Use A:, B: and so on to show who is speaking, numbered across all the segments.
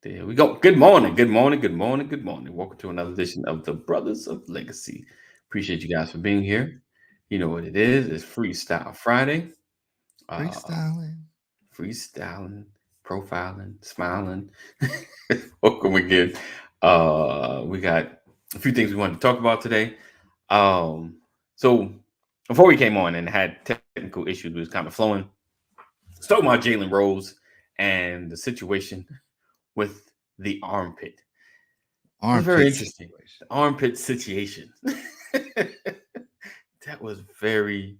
A: There we go. Good morning. Good morning. Good morning. Good morning. Welcome to another edition of the Brothers of Legacy. Appreciate you guys for being here. You know what it is? It's Freestyle Friday. Uh,
B: Freestyling.
A: freestyling, profiling, smiling. Welcome again. We got a few things we wanted to talk about today. So before we came on and had technical issues, we was kind of flowing. Let's talk about Jalen Rose and the situation with the armpit. It was very
B: Armpit
A: interesting.
B: situation.
A: The armpit situation. That was very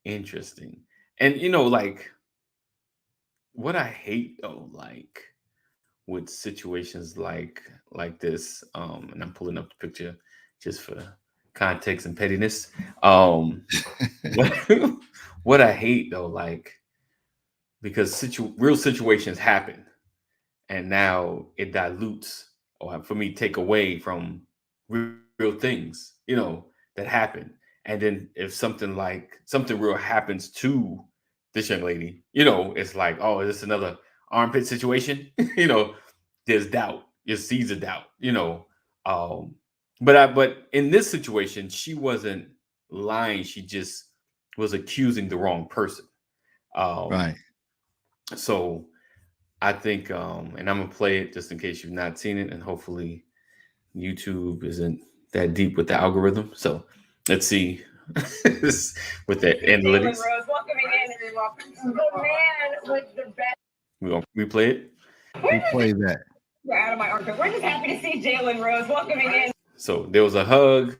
A: interesting. And like what I hate though, like with situations like this, and I'm pulling up the picture just for context and pettiness. Um, what, what I hate though, like because real situations happen, and now it dilutes or for me take away from real things that happen. And then if something real happens to this young lady, it's like, oh, is this another armpit situation? There's doubt, there's seeds of doubt. um but in this situation she wasn't lying, she just was accusing the wrong person. um
B: Right.
A: so I think, and I'm gonna play it just in case you've not seen it, and hopefully YouTube isn't that deep with the algorithm. So let's see with the analytics. Rose, welcoming in everyone. The man with the best. We're gonna replay it.
B: Who played that?
A: We're out of my armpit. We're just happy to see Jalen Rose welcoming in. So there was a hug.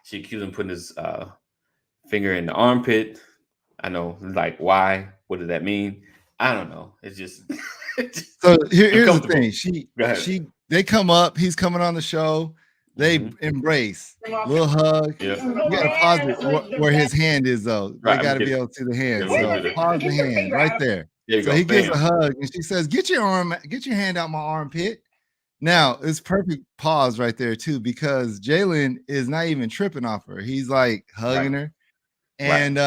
A: She accused him putting his finger in the armpit. I know, like, why? What did that mean? I don't know. It's just, it's just
B: So here's the
A: uncomfortable.
B: thing. They come up, he's coming on the show, they embrace, little hug.
A: Yeah.
B: You gotta pause it where his hand is though. They
A: Right,
B: gotta be able to see the hand.
A: Yeah, we'll
B: So
A: do that.
B: pause the hand right there.
A: There you
B: So
A: go.
B: he gives a
A: Bam.
B: hug and she says, get your hand out my armpit. Now it's perfect pause right there too, because Jalen is not even tripping off her. He's like hugging her. And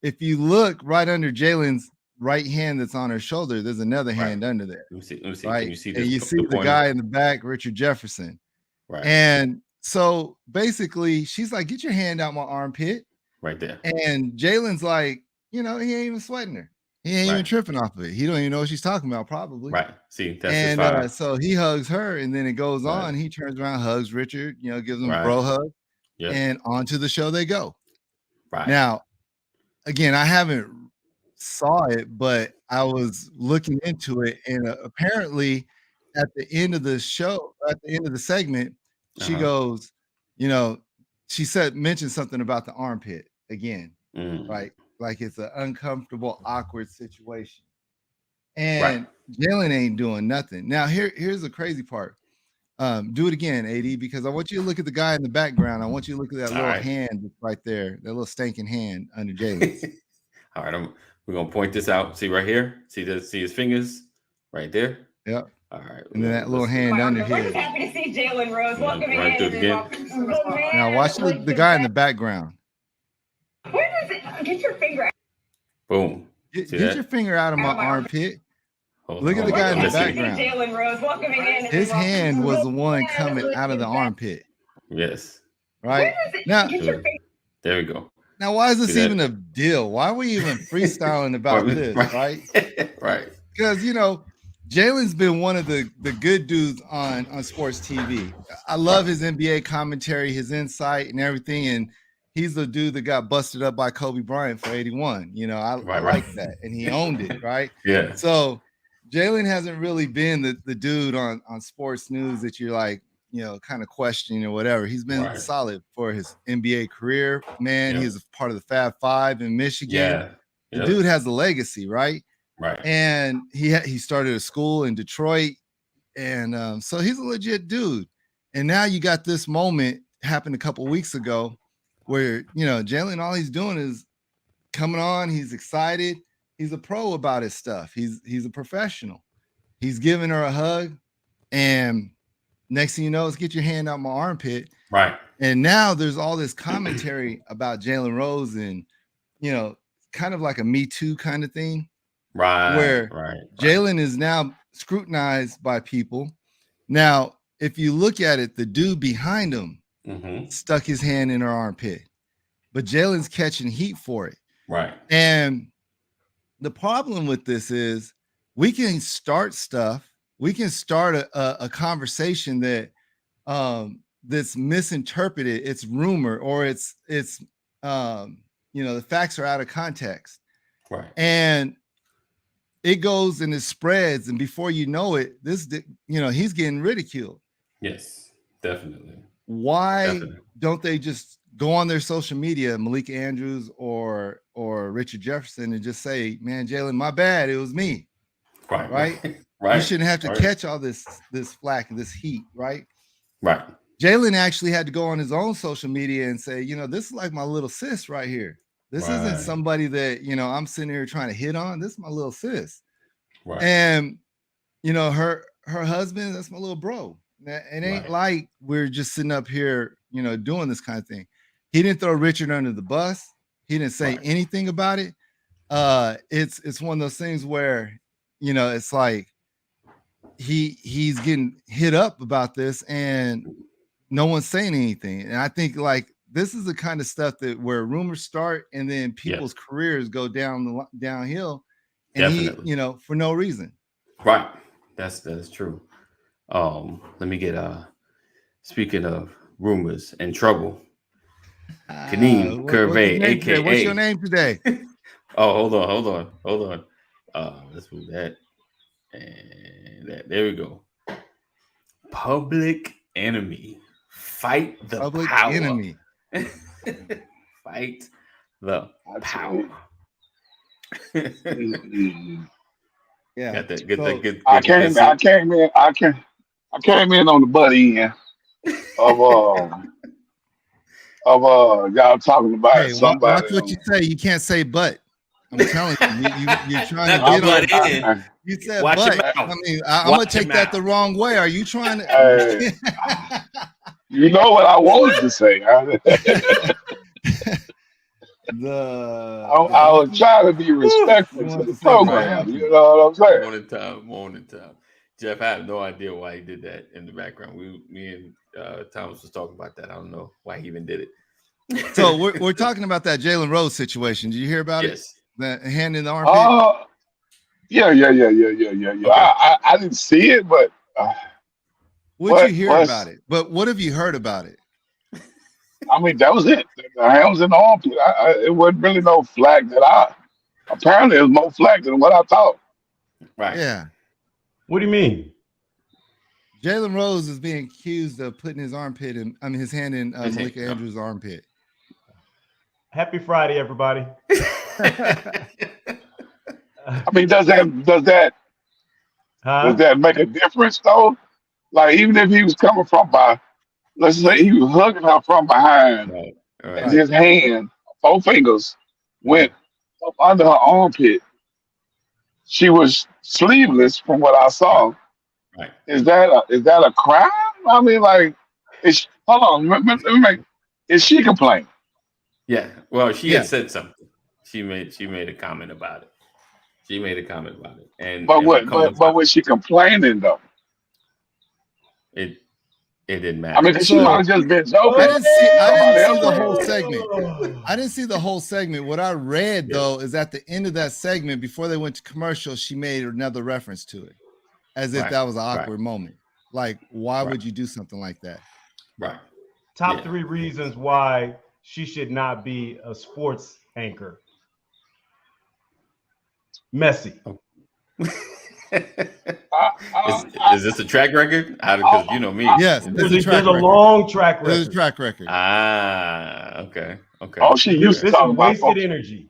B: if you look right under Jalen's right hand that's on her shoulder, there's another hand under there.
A: Let me see.
B: Right.
A: Can you see
B: And you see the
A: pointer?
B: guy in the back, Richard Jefferson.
A: Right.
B: And so basically she's like, get your hand out my armpit.
A: Right there.
B: And Jalen's like, he ain't even sweating her. He ain't even tripping off of it. He don't even know what she's talking about, probably.
A: Right. See, that's
B: and
A: his vibe.
B: So he hugs her, and then it goes on. He turns around, hugs Richard, gives him a bro hug, and on to the show they go.
A: Right.
B: Now, again, I haven't saw it, but I was looking into it, and apparently at the end of the show, at the end of the segment, she goes, she mentioned something about the armpit again, right? Like it's an uncomfortable, awkward situation. And Jalen ain't doing nothing. Now, here's the crazy part. Do it again, AD, because I want you to look at the guy in the background. I want you to look at that little hand that's right there, that little stinking hand under Jalen's.
A: All right, we're gonna point this out. See right here. See his fingers right there.
B: Yep.
A: All right.
B: And then that little hand under here.
A: We're just happy to see Jalen Rose welcoming in. Again.
B: Now watch the guy in the background.
A: Where does it get your finger out? Boom.
B: Get your finger out of my armpit. Look at the guy in the background.
A: Jalen Rose welcoming in.
B: His hand was the one coming out of the armpit.
A: Yes.
B: Right. Now,
A: there we go.
B: Now, why is this even a deal? Why are we even freestyling about this? Right.
A: Right.
B: Because Jalen's been one of the good dudes on sports TV. I love his NBA commentary, his insight, and everything. And he's the dude that got busted up by Kobe Bryant for 81. I like that, and he owned it. Right.
A: Yeah.
B: So Jalen hasn't really been the dude on sports news that you're like, kind of questioning or whatever. He's been solid for his NBA career, man. He's a part of the Fab Five in Michigan. The dude has a legacy, right?
A: Right.
B: And he started a school in Detroit, and so he's a legit dude. And now you got this moment happened a couple weeks ago where Jalen, all he's doing is coming on. He's excited. He's a pro about his stuff. He's a professional. He's giving her a hug, and next thing you know, is get your hand out my armpit.
A: Right.
B: And now there's all this commentary about Jalen Rose and, kind of like a Me Too kind of thing.
A: Right.
B: Where Jalen is now scrutinized by people. Now, if you look at it, the dude behind him
A: Mm-hmm.
B: stuck his hand in her armpit, but Jalen's catching heat for it.
A: Right.
B: And the problem with this is we can start stuff. We can start a conversation that's misinterpreted. It's rumor, or it's the facts are out of context.
A: Right.
B: And it goes and it spreads, and before you know it, he's getting ridiculed.
A: Yes, definitely.
B: Why
A: Definitely.
B: don't they just go on their social media, Malik Andrews or Richard Jefferson, and just say, "Man, Jalen, my bad, it was me."
A: Right.
B: Right?
A: Right.
B: You shouldn't have to
A: right.
B: catch all this flack, this heat, right?
A: Right.
B: Jalen actually had to go on his own social media and say, this is like my little sis right here. This isn't somebody that, I'm sitting here trying to hit on. This is my little sis.
A: Right.
B: And, her husband, that's my little bro. It ain't like we're just sitting up here, doing this kind of thing. He didn't throw Richard under the bus. He didn't say anything about it. It's one of those things where, it's like he's getting hit up about this and no one's saying anything. And I think like this is the kind of stuff that where rumors start and then people's careers go downhill, and
A: Definitely.
B: he, for no reason.
A: Right. That's true. Let me get speaking of rumors and trouble. Kaneem Curvey, aka
B: what's your name today?
A: Oh, hold on. Let's move that. And that, there we go. Public enemy. Fight the
B: Public
A: power.
B: enemy.
A: Fight the power.
B: Yeah.
A: Got that. Get that. Get,
C: I came in on the butt end of y'all talking about somebody.
B: Watch what you say. You can't say but. I'm telling you, you're trying
A: Not
B: to get on.
A: in.
B: You said
A: Watch
B: but.
A: your mouth.
B: I mean, I'm gonna take that the wrong way. Are you trying to?
C: You know what I wanted to say. I was trying to be respectful to the program. You know what I'm saying?
A: Morning time. Jeff, I have no idea why he did that in the background. Me and Thomas was talking about that. I don't know why he even did it.
B: So we're talking about that Jalen Rose situation. Did you hear about it? The hand in the armpit.
C: Yeah. Okay. I didn't see it, but
B: what did you hear about it? But what have you heard about it?
C: I mean, that was it. The hand was in the armpit. It wasn't really no flag that apparently it was more flag than what I thought.
A: Right.
B: Yeah.
D: What do you mean?
B: Jalen Rose is being accused of putting his hand in Malik Andrews' armpit.
D: Happy Friday, everybody.
C: I mean, does that make a difference though? Like, even if he was coming from let's say he was hugging her from behind, and his hand, 4 fingers, went up under her armpit. She was sleeveless, from what I saw.
A: Right.
C: Is that a crime? I mean, like, hold on, let me make. Is she complaining?
A: Yeah. Well, she had said something. She made a comment about it. And
C: but was she complaining though?
A: It didn't matter.
C: I mean, she might have just been joking.
B: I didn't see the whole segment. I didn't see the whole segment. What I read though is at the end of that segment, before they went to commercial, she made another reference to it, as if that was an awkward moment. Like, why would you do something like that?
A: Right.
D: Top 3 reasons why she should not be a sports anchor. Messy.
A: Is this a track record? Because you know me.
B: Yes,
D: there's a long track record.
B: There's a track record.
A: Okay.
C: Oh, she used to talk about
D: wasted energy.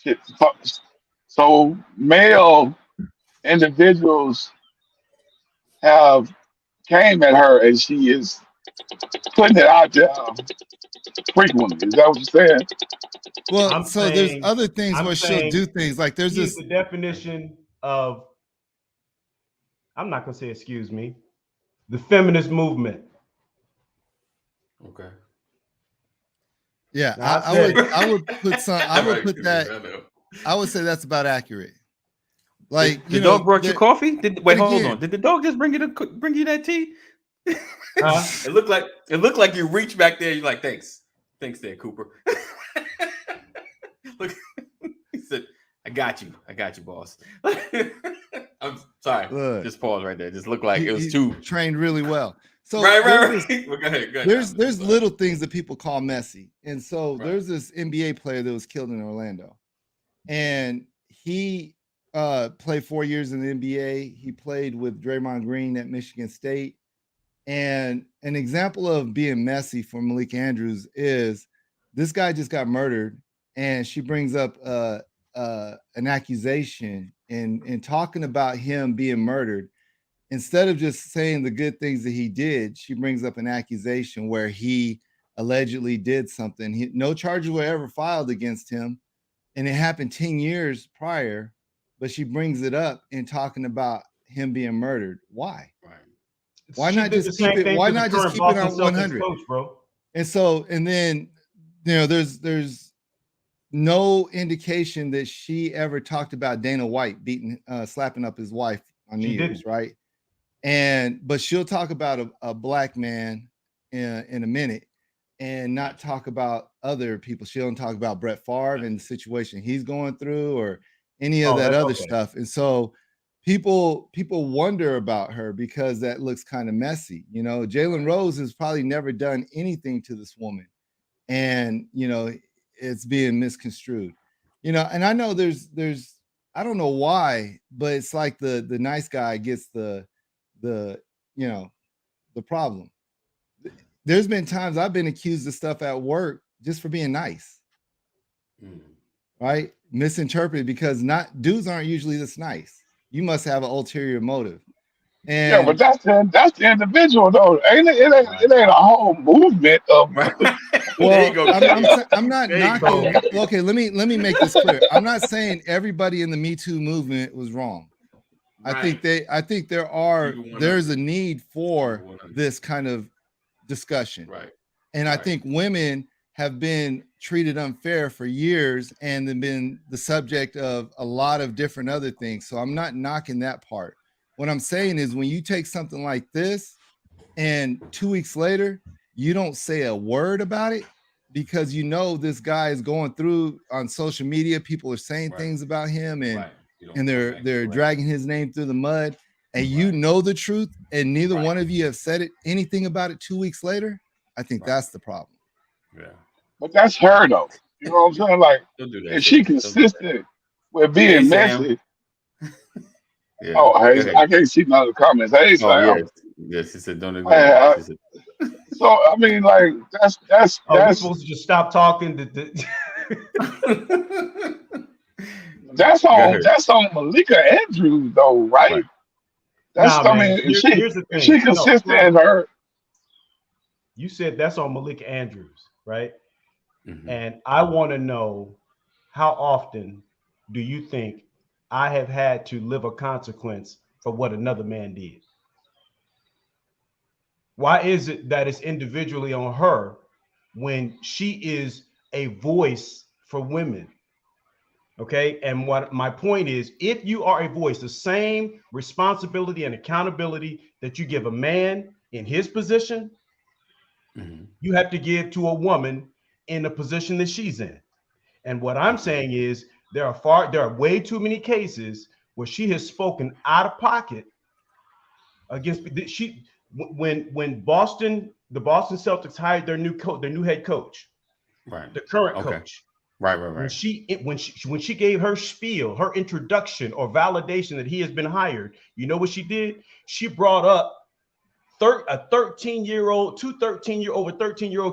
C: Shit. So male individuals came at her, and she is putting it out there frequently. Is that what you're saying?
B: Well, there's other things where she'll do things like there's this.
D: The definition of, I'm not gonna say excuse me, the feminist movement.
A: Okay.
B: Yeah, I would put that. I would say that's about accurate. Like
A: the dog brought you coffee. Wait, hold
B: again,
A: on. Did the dog just bring you that tea? It looked like you reached back there. You're like, thanks, there, Cooper. Look, he said, I got you, boss. I'm sorry.
B: look,
A: just pause right there. Just looked like it was
B: he
A: too
B: trained really well. So
A: right. Well, go ahead.
B: There's little things that people call messy, and so there's this NBA player that was killed in Orlando, and he played 4 years in the NBA. He played with Draymond Green at Michigan State. And an example of being messy for Malik Andrews is this guy just got murdered, and she brings up an accusation in talking about him being murdered. Instead of just saying the good things that he did, she brings up an accusation where he allegedly did something. No charges were ever filed against him, and it happened 10 years prior, but she brings it up in talking about him being murdered. Why?
A: Right.
B: Why not just keep it? Why not just keep it on 100?
D: Coach, bro.
B: And then there's no indication that she ever talked about Dana White slapping up his wife on New Year's, right? But she'll talk about a black man in a minute and not talk about other people. She don't talk about Brett Favre and the situation he's going through or any of that other stuff. And so people wonder about her because that looks kind of messy. Jalen Rose has probably never done anything to this woman, and it's being misconstrued. And I know there's I don't know why, but it's like the nice guy gets the problem. There's been times I've been accused of stuff at work just for being nice, right? Misinterpreted because dudes aren't usually this nice. You must have an ulterior motive. And
C: yeah, but that's the individual though. It ain't a whole movement of.
B: Well, I'm not knocking. Okay, let me make this clear. I'm not saying everybody in the Me Too movement was wrong. Right. I think there's a need for this kind of discussion.
A: Right.
B: And I think women have been treated unfair for years and then been the subject of a lot of different other things. So I'm not knocking that part. What I'm saying is when you take something like this and 2 weeks later, you don't say a word about it because this guy is going through on social media. People are saying things about him and they're dragging his name through the mud, and the truth, and neither one of you have said anything about it 2 weeks later. I think that's the problem.
A: Yeah.
C: But that's her though. You know what I'm saying? Like, if she consistent with being messy.
A: Yeah.
C: I can't see none of the comments. Hey,
A: yes, she said don't agree.
C: So I mean, like that's
D: we're supposed to just stop talking.
C: That's on Malika Andrews though, right?
D: Here's the thing.
C: She consistent as her.
D: You said that's on Malika Andrews, right?
A: Mm-hmm.
D: And I want to know, how often do you think I have had to live a consequence for what another man did? Why is it that it's individually on her when she is a voice for women? Okay. And what my point is, if you are a voice, the same responsibility and accountability that you give a man in his position, you have to give to a woman in the position that she's in. And what I'm saying is there are way too many cases where she has spoken out of pocket against when the Boston Celtics hired their new head coach, the current coach.
A: Right.
D: When she gave her spiel, her introduction or validation that he has been hired, you know what she did? She brought up 13-year-old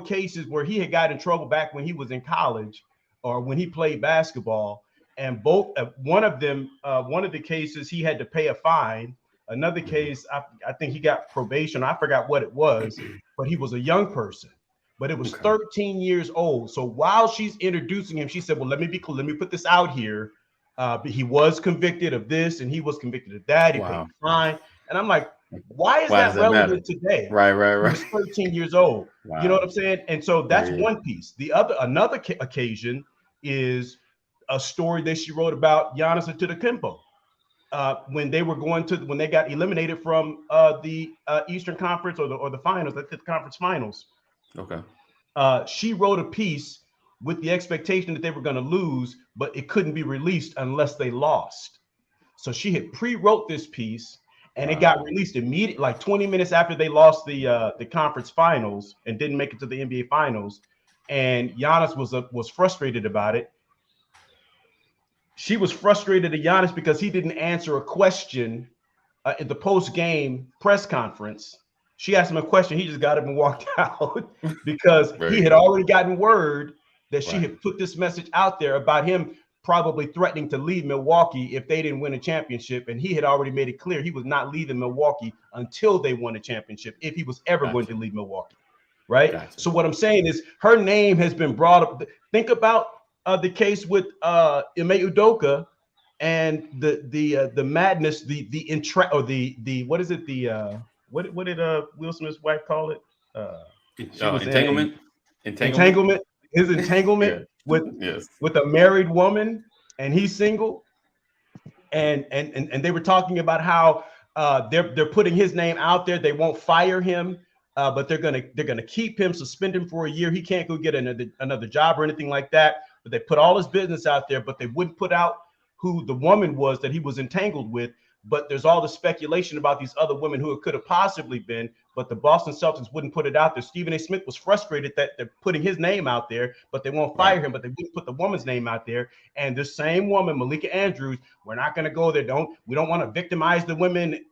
D: cases where he had got in trouble back when he was in college or when he played basketball. And one of the cases he had to pay a fine. Another case, I think he got probation. I forgot what it was, but he was a young person. But it was 13 years old. So while she's introducing him, she said, well, let me put this out here. He was convicted of this and he was convicted of that. He paid a fine. And I'm like, why is that relevant today?
A: Right.
D: He's 13 years old.
A: Wow.
D: You know what I'm saying? And so that's one piece. Another occasion is a story that she wrote about Giannis Antetokounmpo. when they got eliminated from the Eastern Conference or the finals, the conference finals.
A: Okay.
D: She wrote a piece with the expectation that they were going to lose, but it couldn't be released unless they lost. So she had pre-wrote this piece, and it got released immediately, like 20 minutes after they lost the conference finals and didn't make it to the NBA finals. And Giannis was frustrated about it. She was frustrated at Giannis because he didn't answer a question at the post-game press conference. She asked him a question. He just got up and walked out because he had already gotten word that she had put this message out there about him probably threatening to leave Milwaukee if they didn't win a championship. And he had already made it clear he was not leaving Milwaukee until they won a championship, if he was ever going to leave Milwaukee. Right. So what I'm saying is her name has been brought up. Think about the case with Ime Udoka and the madness, what is it? What did Will Smith's wife call it?
A: Entanglement.
D: Entanglement. His entanglement with a married woman, and he's single. And they were talking about how they're putting his name out there. They won't fire him, but they're gonna keep him, suspend him for a year. He can't go get another job or anything like that. But they put all his business out there, but they wouldn't put out who the woman was that he was entangled with. But there's all the speculation about these other women who it could have possibly been, but the Boston Celtics wouldn't put it out there. Stephen A. Smith was frustrated that they're putting his name out there, but they won't fire him, but they wouldn't put the woman's name out there. And the same woman, Malika Andrews, we're not going to go there. We don't want to victimize the women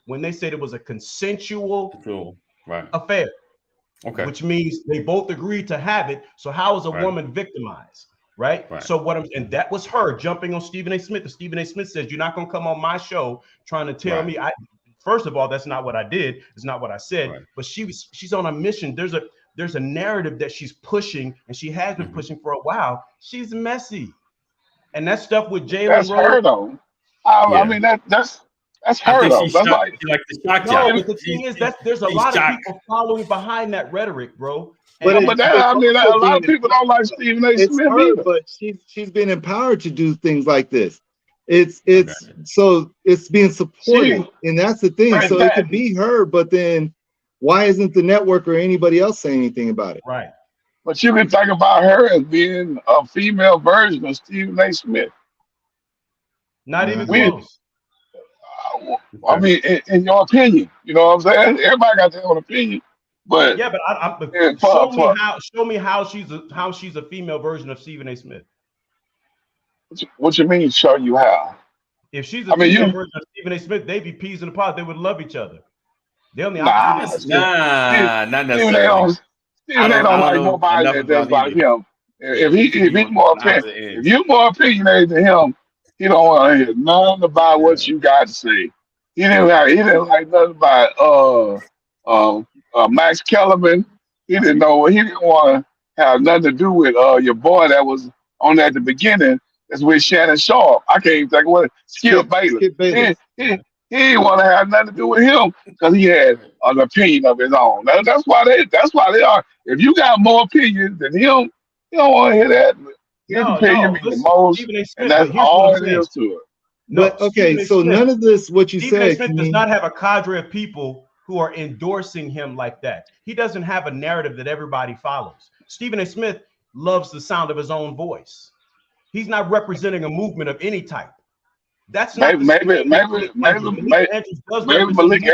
D: when they said it was a consensual affair. Okay. Which means they both agreed to have it. So how is a woman victimized? Right. So and that was her jumping on Stephen A. Smith. And Stephen A. Smith says, you're not going to come on my show trying to tell me. First of all, that's not what I did. It's not what I said. But she's on a mission. There's a narrative that she's pushing, and she has been pushing for a while. She's messy. And that stuff with Jalen
C: Rose. That's her though. I mean that's her though. That's
A: like the shock job.
D: But the thing is that there's a lot of people following behind that rhetoric, bro.
C: But I mean, a lot of people don't like Stephen A. Smith either.
B: But she's been empowered to do things like this. So it's being supported, and that's the thing. So it could be her, but then why isn't the network or anybody else saying anything about it?
D: Right.
C: But you can talk about her as being a female version of Stephen A. Smith.
D: Not even close.
C: I mean, in your opinion, you know what I'm saying? Everybody got their own opinion. But
D: yeah, but show me how she's a female version of Stephen A. Smith.
C: What you mean? Show you how?
D: If she's a female version of Stephen A. Smith, they'd be peas in a pod. They would love each other. They're on the opposite.
A: Not necessarily.
C: Stephen A. don't like nobody that does like him. If he's more if you're more opinionated than him, he don't want to hear nothing about what you got to say. He didn't like nothing about Max Kellerman. He didn't want to have nothing to do with your boy that was on at the beginning. That's with Shannon Sharp. I can't even think of what Skip Bayless. He didn't want to have nothing to do with him because he had an opinion of his own. That's why they are. If you got more opinions than him, you don't want to hear that. His opinion means the most, and that's all it is to it.
B: But okay, so none of this, what you said,
D: Stephen A. Smith does not have a cadre of people who are endorsing him like that. He doesn't have a narrative that everybody follows. Stephen A. Smith loves the sound of his own voice. He's not representing a movement of any type. That's not
C: maybe Malika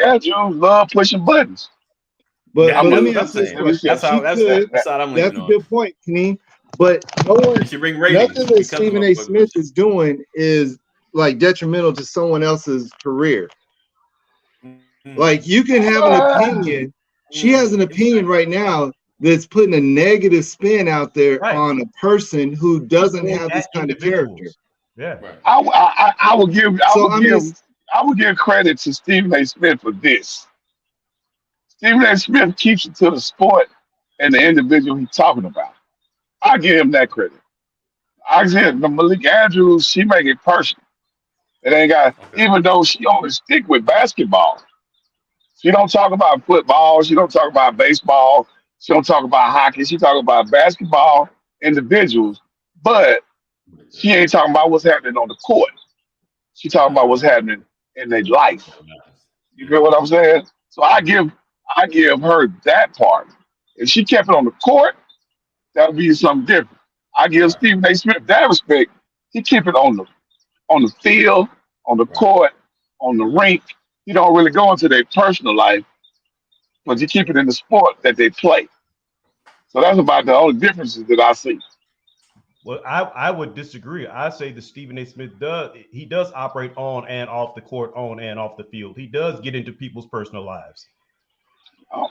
C: Andrews love pushing buttons.
B: But let me ask this question. That's a good point, Kaneem. But nothing that Stephen A. Smith is doing is like detrimental to someone else's career. Like you can have an opinion. She has an opinion right now that's putting a negative spin out there on a person who doesn't have this kind of character.
D: Yeah,
C: I will give credit to Stephen A. Smith for this. Stephen A. Smith keeps it to the sport and the individual he's talking about. I give him that credit. I said the Malika Andrews, she make it personal. It ain't got, even though she only stick with basketball. She don't talk about football. She don't talk about baseball. She don't talk about hockey. She talk about basketball individuals, but she ain't talking about what's happening on the court. She talking about what's happening in their life. You
A: Yeah.
C: get what I'm saying? So I give her that part. If she kept it on the court, that would be something different. I give
A: Right.
C: Stephen A. Smith that respect. He keep it on the field, on the
A: Right.
C: court, on the rink. He don't really go into their personal life, but he keep it in the sport that they play. So that's about the only differences that I see.
D: Well, I would disagree. I say that Stephen A. Smith does operate on and off the court, on and off the field. He does get into people's personal lives.
C: Um,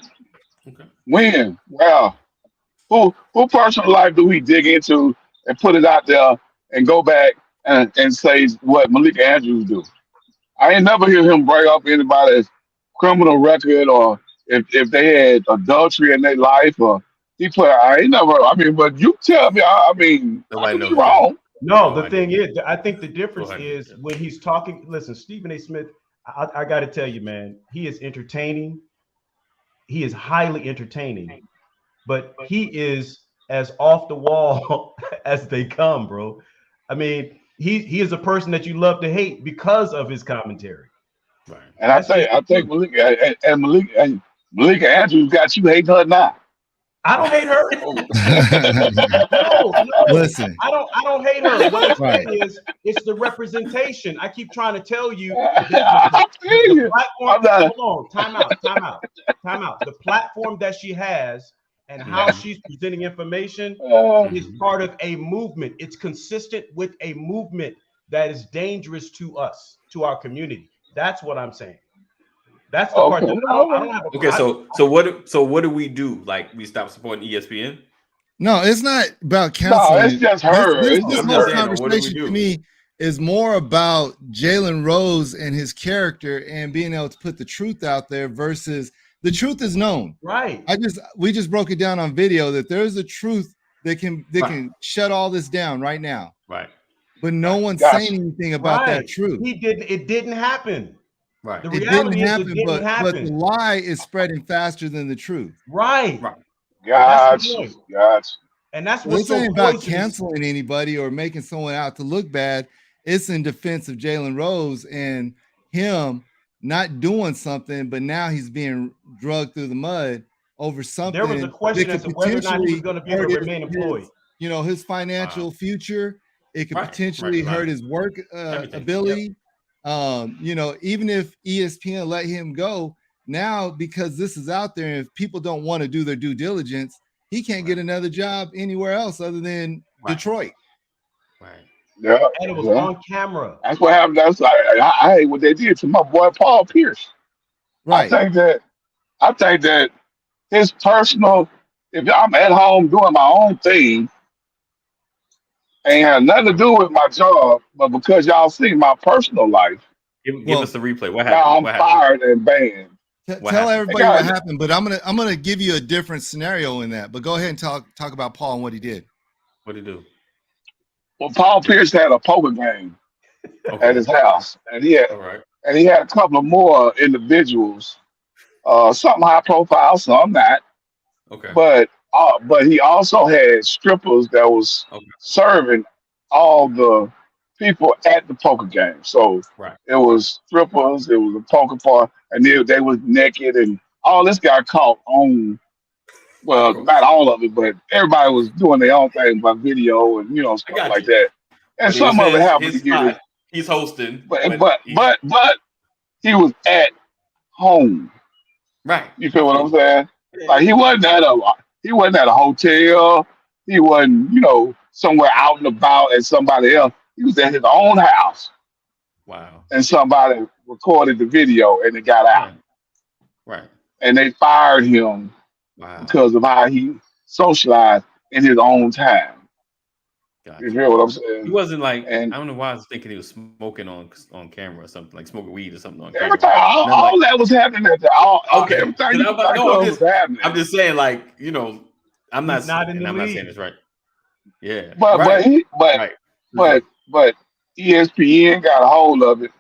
A: Okay.
C: when? Well, who personal life do we dig into and put it out there and go back and say what Malik Andrews do? I ain't never hear him bring up anybody's criminal record or if they had adultery in their life or he play. I ain't never. I mean, but you tell me. I mean, I
A: Nobody
C: could be
A: knows that.
C: wrong.
D: No,
A: No
D: the
A: idea.
D: thing is, I think the
A: Go
D: difference
A: ahead.
D: is when he's talking. Listen, Stephen A. Smith, I got to tell you, man, he is entertaining. He is highly entertaining, but he is as off the wall as they come, bro. I mean, he is a person that you love to hate because of his commentary.
A: Right.
C: And
D: That's just
C: I
D: the
C: think
D: truth.
C: Malik Andrews got you hating her now.
D: I don't hate her.
C: Oh.
D: No.
B: Listen,
D: I don't hate her. What I'm
B: right.
D: saying is it's the representation. I keep trying to tell you
C: I feel
D: the
C: you.
D: platform.
C: I'm not.
D: Hold on, time out. The platform that she has and how
A: Mhm.
D: she's presenting information is
A: Mhm.
D: part of a movement. It's consistent with a movement that is dangerous to us, to our community. That's what I'm saying. That's the part
C: Okay.
D: that I
C: All
D: don't have
A: Okay.
D: a.
A: So what do we do? Like we stop supporting ESPN?
B: No, it's not about
C: No, it's
B: canceling.
C: just
B: This
C: her.
B: this
C: It's
B: this
C: just
A: I'm
B: whole
A: just
C: her.
A: saying. What do we
B: conversation to
A: do?
B: me is more about Jalen Rose and his character and being able to put the truth out there versus the truth is known.
D: Right.
B: We just broke it down on video that there's a truth that
A: Right.
B: can shut all this down right now.
A: Right.
B: But no
A: Right.
B: one's saying
C: Gotcha.
B: anything about that
D: Right.
B: truth.
D: It didn't happen.
A: Right.
D: The
B: It didn't
D: reality is it
B: happen,
D: didn't
B: but the
D: happen.
B: lie is spreading faster than the truth.
D: Right.
A: Right.
D: That's the
C: Gotcha.
D: point.
C: Gotcha.
D: And that's
B: So
D: what's
B: this
D: so
B: ain't about
D: poisonous.
B: canceling anybody or making someone out to look bad. It's in defense of Jalen Rose and him not doing something, but now he's being drugged through the mud over
D: There was a
B: something that
D: question as
B: could
D: to whether or not he was
B: potentially
D: going to be able
B: hurt
D: to remain employed.
B: his
A: Wow.
B: financial future. It could
A: Right. Right.
B: potentially
A: A lot
B: hurt
A: of
B: his work
A: everything. Yep.
B: ability. Even if ESPN let him go now, because this is out there, and if people don't want to do their due diligence, he can't get
A: Right.
B: another job anywhere else other than
A: Right.
B: Detroit.
A: Right.
C: Yeah.
D: And it was
C: Yeah.
D: on camera.
C: That's what happened. I hate what they did to my boy Paul Pierce. I
B: Right.
C: think that I think that his personal. If I'm at home doing my own thing, ain't had nothing to do with my job, but because y'all see my personal life,
A: Give us
B: Well,
A: the replay. What
C: now
A: happened?
C: I'm
A: What happened?
C: fired and banned.
A: What
B: tell
A: happened?
C: They
B: everybody what
C: got
B: happened, but I'm gonna give you a different scenario in that. But go ahead and talk about Paul and what he did.
A: What did he do?
C: well, Paul
A: Give us.
C: Pierce had a poker game at
A: Okay.
C: his house,
A: All right.
C: and he had a couple of more individuals, some high profile, some not,
A: Okay.
C: but he also had strippers that was
A: Okay.
C: serving all the people at the poker game. So
A: Right.
C: it
A: Right.
C: was strippers, it was a poker part, and they was naked, and all this got caught on.
A: Of
C: Well,
A: course.
C: not all of it, but everybody was doing their own thing by video and
A: I
C: stuff
A: got
C: like
A: you.
C: that. And
A: But it was
C: some of it happened to
A: his
C: get it,
A: spot. He's hosting,
C: but
A: but
C: but
A: he's
C: but but he was at home.
A: right.
C: You
A: I
C: feel what
A: feel
C: I'm
A: you.
C: saying?
A: Yeah.
C: Like he wasn't at a hotel. He wasn't somewhere out and about at somebody else. He was at his own house,
A: Wow.
C: and somebody recorded the video, and it got out,
A: Right. Right.
C: and they fired him
A: Wow.
C: because of how he socialized in his own time. You
A: Gotcha.
C: hear what I'm
A: He
C: saying?
A: wasn't like
C: And
A: I don't know why I was thinking he was smoking on camera or something like smoking weed or something on
C: everything,
A: camera. Nothing like
C: all that was happening at the
A: okay.
C: everything
A: Because
C: you
A: I'm
C: can
A: about
C: think
A: no.
C: of was
A: I'm
C: happening.
A: just saying like I'm
D: He's
A: not
D: not in
A: and
D: the
A: I'm not saying this
D: league.
A: right. Yeah.
C: But but
A: Right.
C: he but
A: Right.
C: but but ESPN got a hold of it,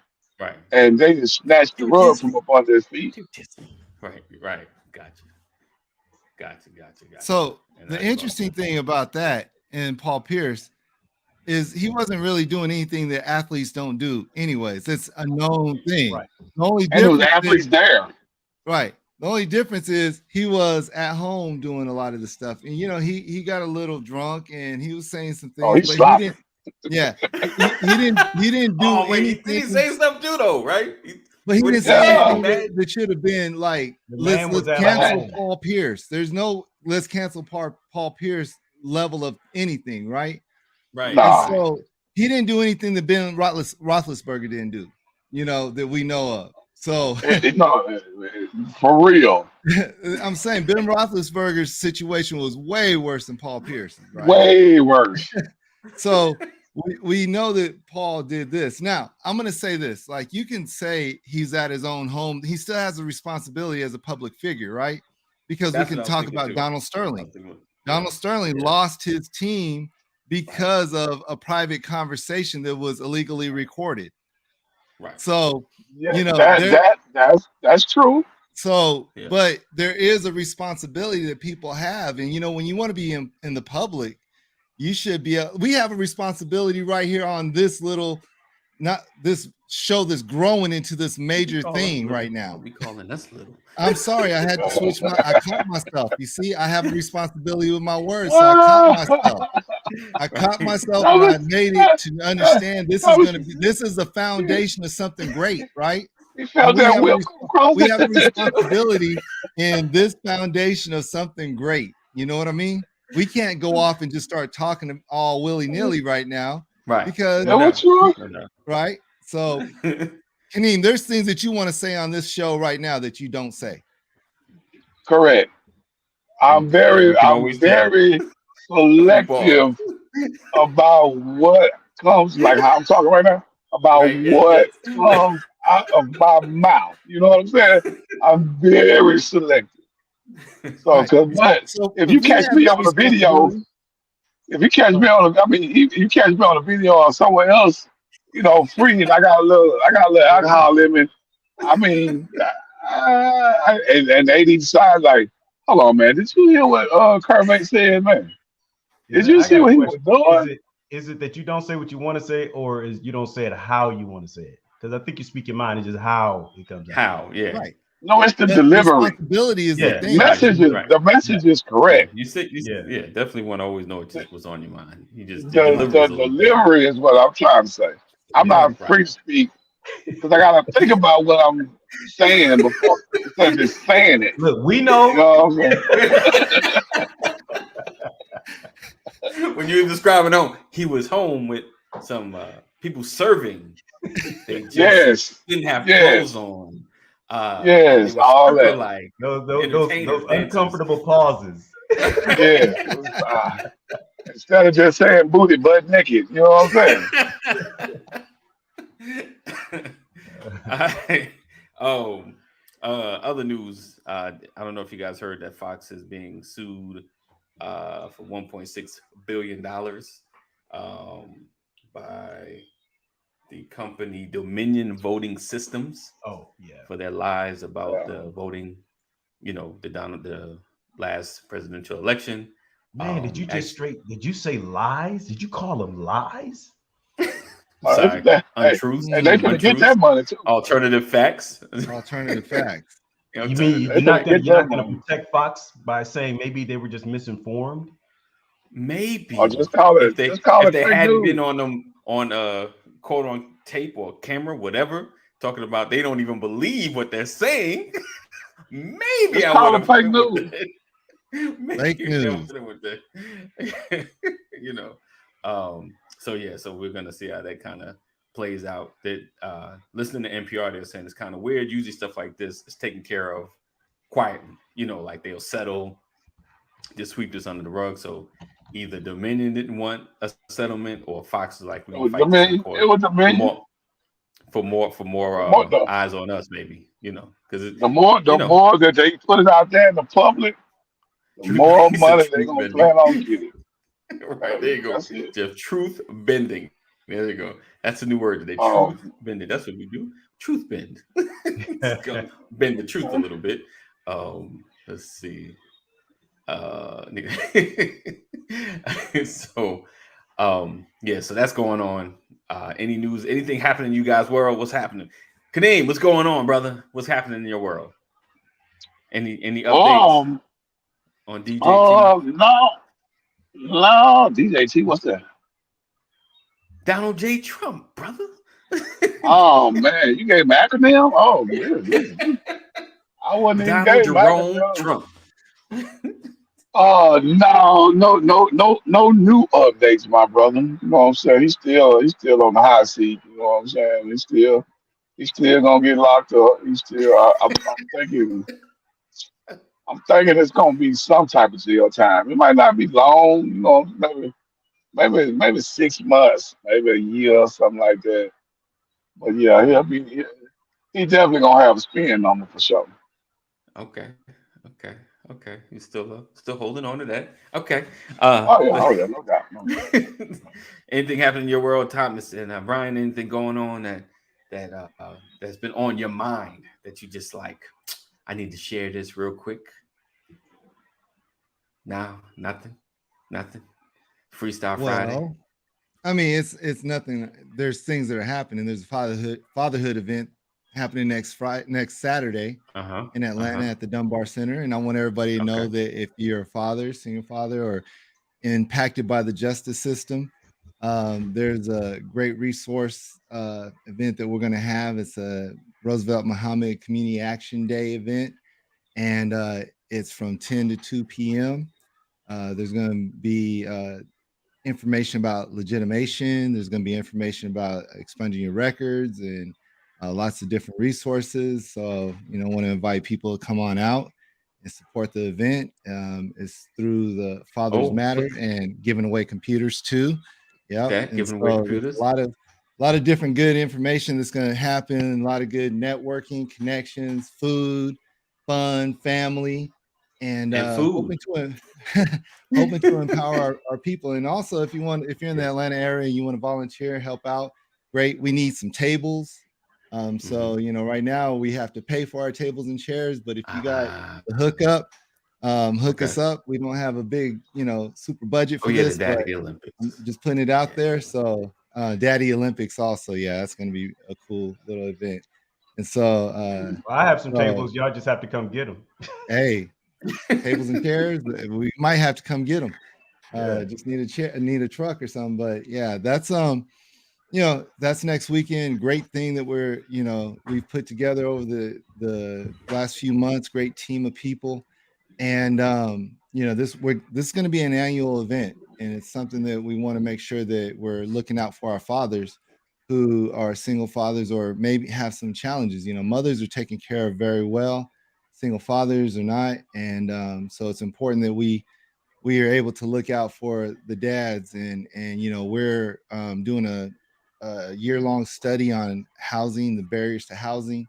A: Right.
C: and they just snatched the
A: Too
C: rug from
A: dizzy.
C: up under his feet.
A: Too dizzy. Right. Right. Gotcha. Gotcha.
B: So
A: And
B: the
A: now you lost
B: interesting
A: it.
B: thing about that and Paul Pierce, is he wasn't really doing anything that athletes don't do anyways. It's a known thing.
D: Right.
B: The only
C: And there was
B: difference
C: athletes
B: is,
C: there.
B: right. The only difference is he was at home doing a lot of the stuff. And he got a little drunk and he was saying some
C: Oh,
B: things,
C: he's
B: but he
C: sloppy.
B: didn't. Yeah, he didn't do
A: Oh wait, did he
B: anything.
A: say stuff too though? Right?
B: But he
A: What
B: didn't
A: did he
B: say
A: say?
C: Yeah.
B: anything that should have been like,
D: The
B: let's
D: man was at
B: cancel
D: home.
B: Paul Pierce. There's no let's cancel Paul Pierce level of anything, right?
A: Right,
B: And
C: Nah.
A: right.
B: so he didn't do anything that Ben Roethlisberger didn't do, that we know of. So
C: No, for real.
B: I'm saying Ben Roethlisberger's situation was way worse than Paul Pierce's, right?
C: Way worse.
B: So we know that Paul did this. Now, I'm going to say this. Like, you can say he's at his own home. He still has a responsibility as a public figure, right? Because
A: That's
B: we
A: what
B: can
A: I was
B: talk
A: thinking
B: about
A: too.
B: Donald
A: I
B: Sterling.
A: was thinking,
B: Donald Sterling lost his team because of a private conversation that was illegally recorded.
A: right.
B: So,
C: Yeah, that's true.
B: so,
A: Yeah.
B: but there is a responsibility that people have. And, when you want to be in the public, you should be, we have a responsibility right here on this little, not this show that's growing into this major thing right now.
A: We calling us little.
B: I'm sorry, I had to switch I caught myself. You see, I have a responsibility with my words, so I caught myself. I caught myself and I made it to understand this is the foundation of something great, right?
C: He felt
B: We
C: that
B: have,
C: whip across
B: we have a responsibility in this foundation of something great. You know what I mean? We can't go off and just start talking all willy-nilly right now.
A: Right.
B: Because right. So Kaneem, there's things that you want to say on this show right now that you don't say.
C: Correct. I'm very selective about what comes, like how I'm talking right now, about what comes out of my mouth. You know what I'm saying? I'm very selective. So, if you catch me on the video, if you catch me on, you catch me on a video or somewhere else, free, and I got a little alcohol limit. And they decide like, hold on, man, did you hear what Kermit said, man? Did you see what he was doing?
D: Is it that you don't say what you want to say, or is you don't say it how you want to say it? Because I think you speak your mind. It's just how it comes out.
A: How, yeah.
B: Right.
C: No, it's the delivery.
B: Responsibility is the thing.
C: The message is correct.
A: You said, definitely want to always know what was on your mind. You just
C: the delivery is what I'm trying to say. I'm not free to speak because I gotta think about what I'm saying before instead of just saying it.
D: Look, we know.
C: You know what I'm saying?
A: When you were describing home, he was home with some people serving. They just didn't have clothes on.
C: Yes, all that.
A: Like
D: those uncomfortable pauses.
C: Yeah. Instead of just saying booty butt naked, you know what I'm saying?
A: Other news. I don't know if you guys heard that Fox is being sued for $1.6 billion by the company Dominion Voting Systems. For their lies about the voting, the last presidential election.
D: Man, did you say lies? Did you call them lies?
A: Sorry, untruths.
C: And they can get that money too.
A: Alternative facts.
B: Alternative facts.
D: You mean you're not going to protect Fox by saying maybe they were just misinformed?
A: Maybe.
C: Or just call it.
A: If they hadn't been on them on quote on tape or camera, whatever, talking about they don't even believe what they're saying. Maybe
C: just
A: I
C: call
A: would
C: it fake news.
B: Fake news.
A: So we're gonna see how that kind of plays out. That listening to NPR, they're saying it's kind of weird. Usually stuff like this is taken care of quietly. Like they'll settle, just sweep this under the rug. So either Dominion didn't want a settlement, or Fox is like, we gonna fight this in court.
C: It was Dominion.
A: For more eyes on us, maybe, because
C: the more that they put it out there in the public, the more money they're gonna plan on getting.
A: Right, there you go. Just truth bending. There you go. That's a new word today. Truth bending. That's what we do. Truth bend. Bend the truth a little bit. Let's see. So Yeah, so that's going on. Any news, anything happening in you guys' world? What's happening? Kadeem, what's going on, brother? What's happening in your world? Any updates
C: Um,
A: on DJT?
C: no, no, DJT, what's that?
A: Donald J. Trump, brother.
C: Oh man, you gave me acronym? Oh, yeah. I wasn't even
A: Donald
C: gave my
A: Jerome
C: acronym.
A: Trump.
C: Oh no new updates, my brother. You know what I'm saying? He's still on the hot seat. You know what I'm saying? He's still gonna get locked up. He's still. I'm thinking it's gonna be some type of jail time. It might not be long. You know, maybe 6 months, maybe a year or something like that. But yeah,
A: Okay.
C: he definitely gonna have a spin on him for sure.
A: Okay. Okay. Okay. You still holding on to that. Okay.
C: Oh yeah, no doubt, no doubt.
A: Anything happening in your world, Thomas and Brian? Anything going on that's been on your mind that you just like? I need to share this real quick. No, nothing, nothing. Freestyle Friday.
B: Well, I mean, it's nothing. There's things that are happening. There's a fatherhood event happening next Saturday
A: Uh huh.
B: in
A: Uh huh.
B: Atlanta at the Dunbar Center, and I want everybody to
A: Okay.
B: know that if you're a father, single father, or impacted by the justice system, there's a great resource event that we're going to have. It's a Roosevelt Muhammad Community Action Day event, and it's from 10 to 2 p.m. There's going to be information about legitimation. There's going to be information about expunging your records and lots of different resources. So, want to invite people to come on out and support the event. It's through the Fathers
A: Oh,
B: Matter and giving away computers too. Yep.
A: okay.
B: And
A: Giving away
B: so there's
A: computers
B: a lot of different good information that's going to happen. A lot of good networking, connections, food, fun, family, and
A: and food.
B: hoping to hoping to empower our people. And also, if you're in the
A: Yes.
B: Atlanta area and you want to volunteer, help out, great. We need some tables.
A: Hmm.
B: So right now we have to pay for our tables and chairs, but if you got
A: Ah.
B: the hookup, hook
A: Okay.
B: us up. We don't have a big, super budget
A: Oh
B: for
A: yeah, the
B: this, but
A: Daddy
B: I'm
A: Olympics.
B: just putting it out
A: Daddy
B: there.
A: Olympics.
B: So Daddy Olympics also, yeah, that's gonna be a cool little event. And so
D: I have some
B: so
D: tables. Y'all just have to come get them.
B: hey, tables and chairs, we might have to come get them.
D: Yeah.
B: Just need a chair, need a truck or something. But yeah, that's next weekend. Great thing that we've put together over the last few months. Great team of people, and this is going to be an annual event, and it's something that we want to make sure that we're looking out for our fathers who are single fathers or maybe have some challenges. Mothers are taken care of very well, single fathers are not, and so it's important that we are able to look out for the dads, and we're doing a year-long study on housing, the barriers to housing,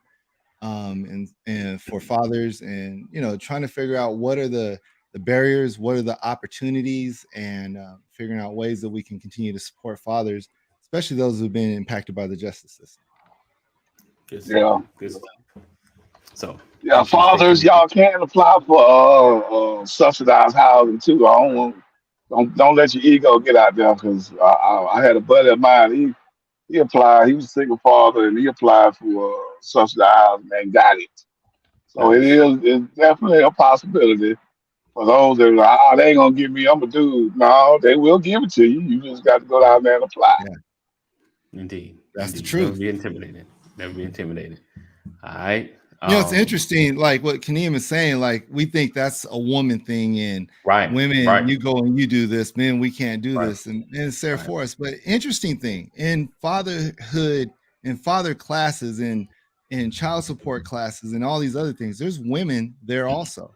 B: and for fathers, and trying to figure out what are the barriers, what are the opportunities, and figuring out ways that we can continue to support fathers, especially those who've been impacted by the justice system.
A: Good stuff.
C: Yeah.
A: Good stuff. So
C: Yeah,
A: make sure you stay
C: fathers,
A: connected.
C: y'all can apply for subsidized housing too. Don't let your ego get out there because I had a buddy of mine. He applied. He was a single father and he applied for subsidized housing and got it. So
A: Nice.
C: it's definitely a possibility for those that are like, oh, they ain't gonna give me. I'm a dude. No, they will give it to you. You just got to go down there and apply.
B: Yeah,
A: Indeed.
B: that's the
A: Indeed. Never
B: truth.
A: be intimidated. Never be intimidated. All right.
B: It's interesting, like what Kaneem is saying, like we think that's a woman thing, and
A: Right.
B: women,
A: Right.
B: you go and you do this, men, we can't do
A: Right.
B: this, and it's there
A: Right.
B: for us. But interesting thing in fatherhood, in father classes, in child support classes, and all these other things, there's women there also.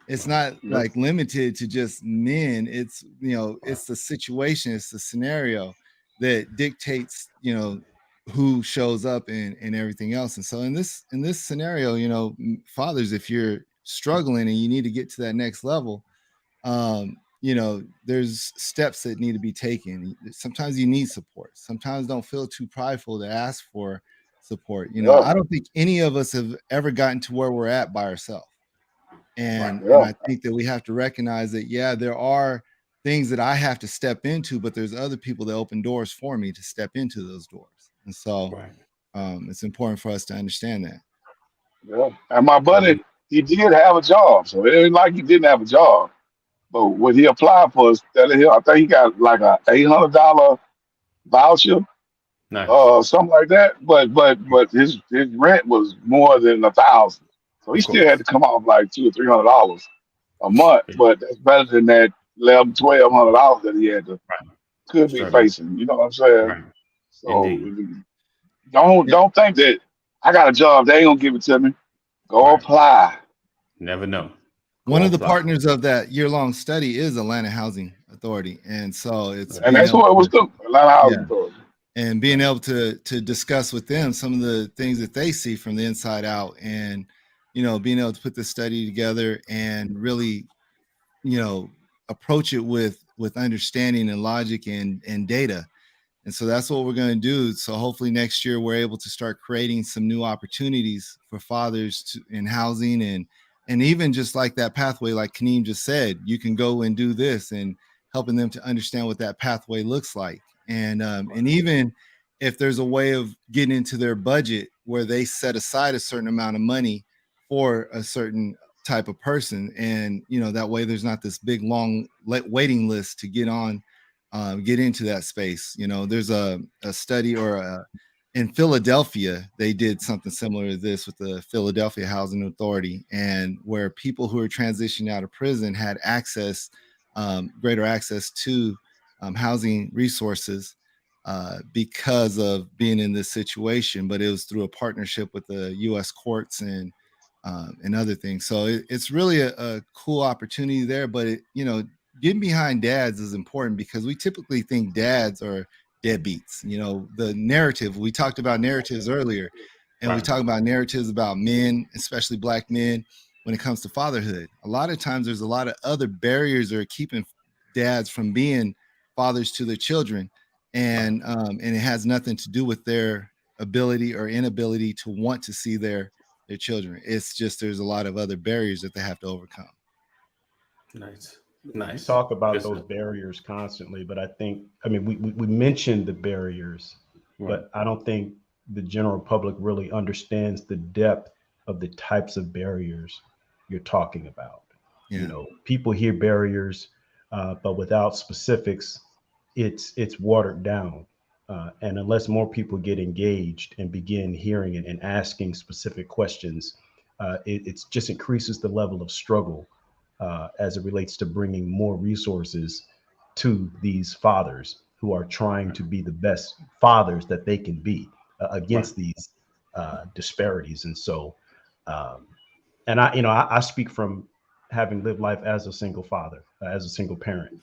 B: It's
A: Right.
B: not
C: Yep.
B: like limited to just men. It's the situation, it's the scenario that dictates, who shows up and everything else. And so in this scenario, fathers, if you're struggling and you need to get to that next level, there's steps that need to be taken. Sometimes you need support. Sometimes don't feel too prideful to ask for support.
C: Yeah.
B: I don't think any of us have ever gotten to where we're at by ourselves.
A: Right.
B: And
C: Yeah.
B: I think that we have to recognize that, yeah, there are things that I have to step into, but there's other people that open doors for me to step into those doors. And so
A: Right.
B: it's important for us to understand that.
C: Yeah. And my
A: Totally.
C: buddy, he did have a job, so it ain't like he didn't have a job. But what he applied for is that I think he got like a $800 voucher,
A: Nice.
C: something like that. But his rent was more than 1,000, so he
A: Of
C: still had to
A: course.
C: come off like $200 or $300 a month.
A: Yeah.
C: But that's better than that 1,100, $1,200 that he had to
A: Right.
C: could be
A: Struggling.
C: facing. You know what I'm saying?
A: Right.
C: So
A: Indeed.
B: Yeah.
C: don't think that I got a job, they ain't gonna give it to me. Go
A: Right.
C: apply.
A: Never know.
B: One
A: Go
B: of the
A: apply.
B: partners of that year-long study is Atlanta Housing Authority. And so it's
A: Right.
C: And
B: being
C: that's
B: able
C: what it was
B: to,
C: through Atlanta
B: yeah,
C: Housing Authority.
B: and being
A: Right.
B: able to discuss with them some of the things that they see from the inside out, and being able to put this study together and really approach it with understanding and logic and data. And so that's what we're going to do. So hopefully next year we're able to start creating some new opportunities for fathers in housing, and even just like that pathway, like Kaneem just said, you can go and do this, and helping them to understand what that pathway looks like. And even if there's a way of getting into their budget where they set aside a certain amount of money for a certain type of person, and that way there's not this big long waiting list to get into that space. There's a study in Philadelphia, they did something similar to this with the Philadelphia Housing Authority, and where people who are transitioning out of prison had greater access to housing resources because of being in this situation. But it was through a partnership with the U.S. courts and other things. So it's really a cool opportunity there. But getting behind dads is important because we typically think dads are deadbeats. The narrative, we talked about narratives earlier, and we
A: Right.
B: talk about narratives about men, especially Black men, when it comes to fatherhood. A lot of times there's a lot of other barriers that are keeping dads from being fathers to their children.
A: Right.
B: And it has nothing to do with their ability or inability to want to see their children. It's just there's a lot of other barriers that they have to overcome.
A: Nice.
D: We
A: Nice.
D: talk about
A: Good
D: those
A: stuff.
D: barriers constantly, but I mean, we mentioned the barriers,
A: Right.
D: but I don't think the general public really understands the depth of the types of barriers you're talking about.
B: Yeah.
D: People hear barriers, but without specifics, it's watered down. And unless more people get engaged and begin hearing it and asking specific questions, it's just increases the level of struggle as it relates to bringing more resources to these fathers who are trying
A: Right.
D: to be the best fathers that they can be
A: Right.
D: against these disparities. And so, um, and I speak from having lived life as a single father, as a single parent.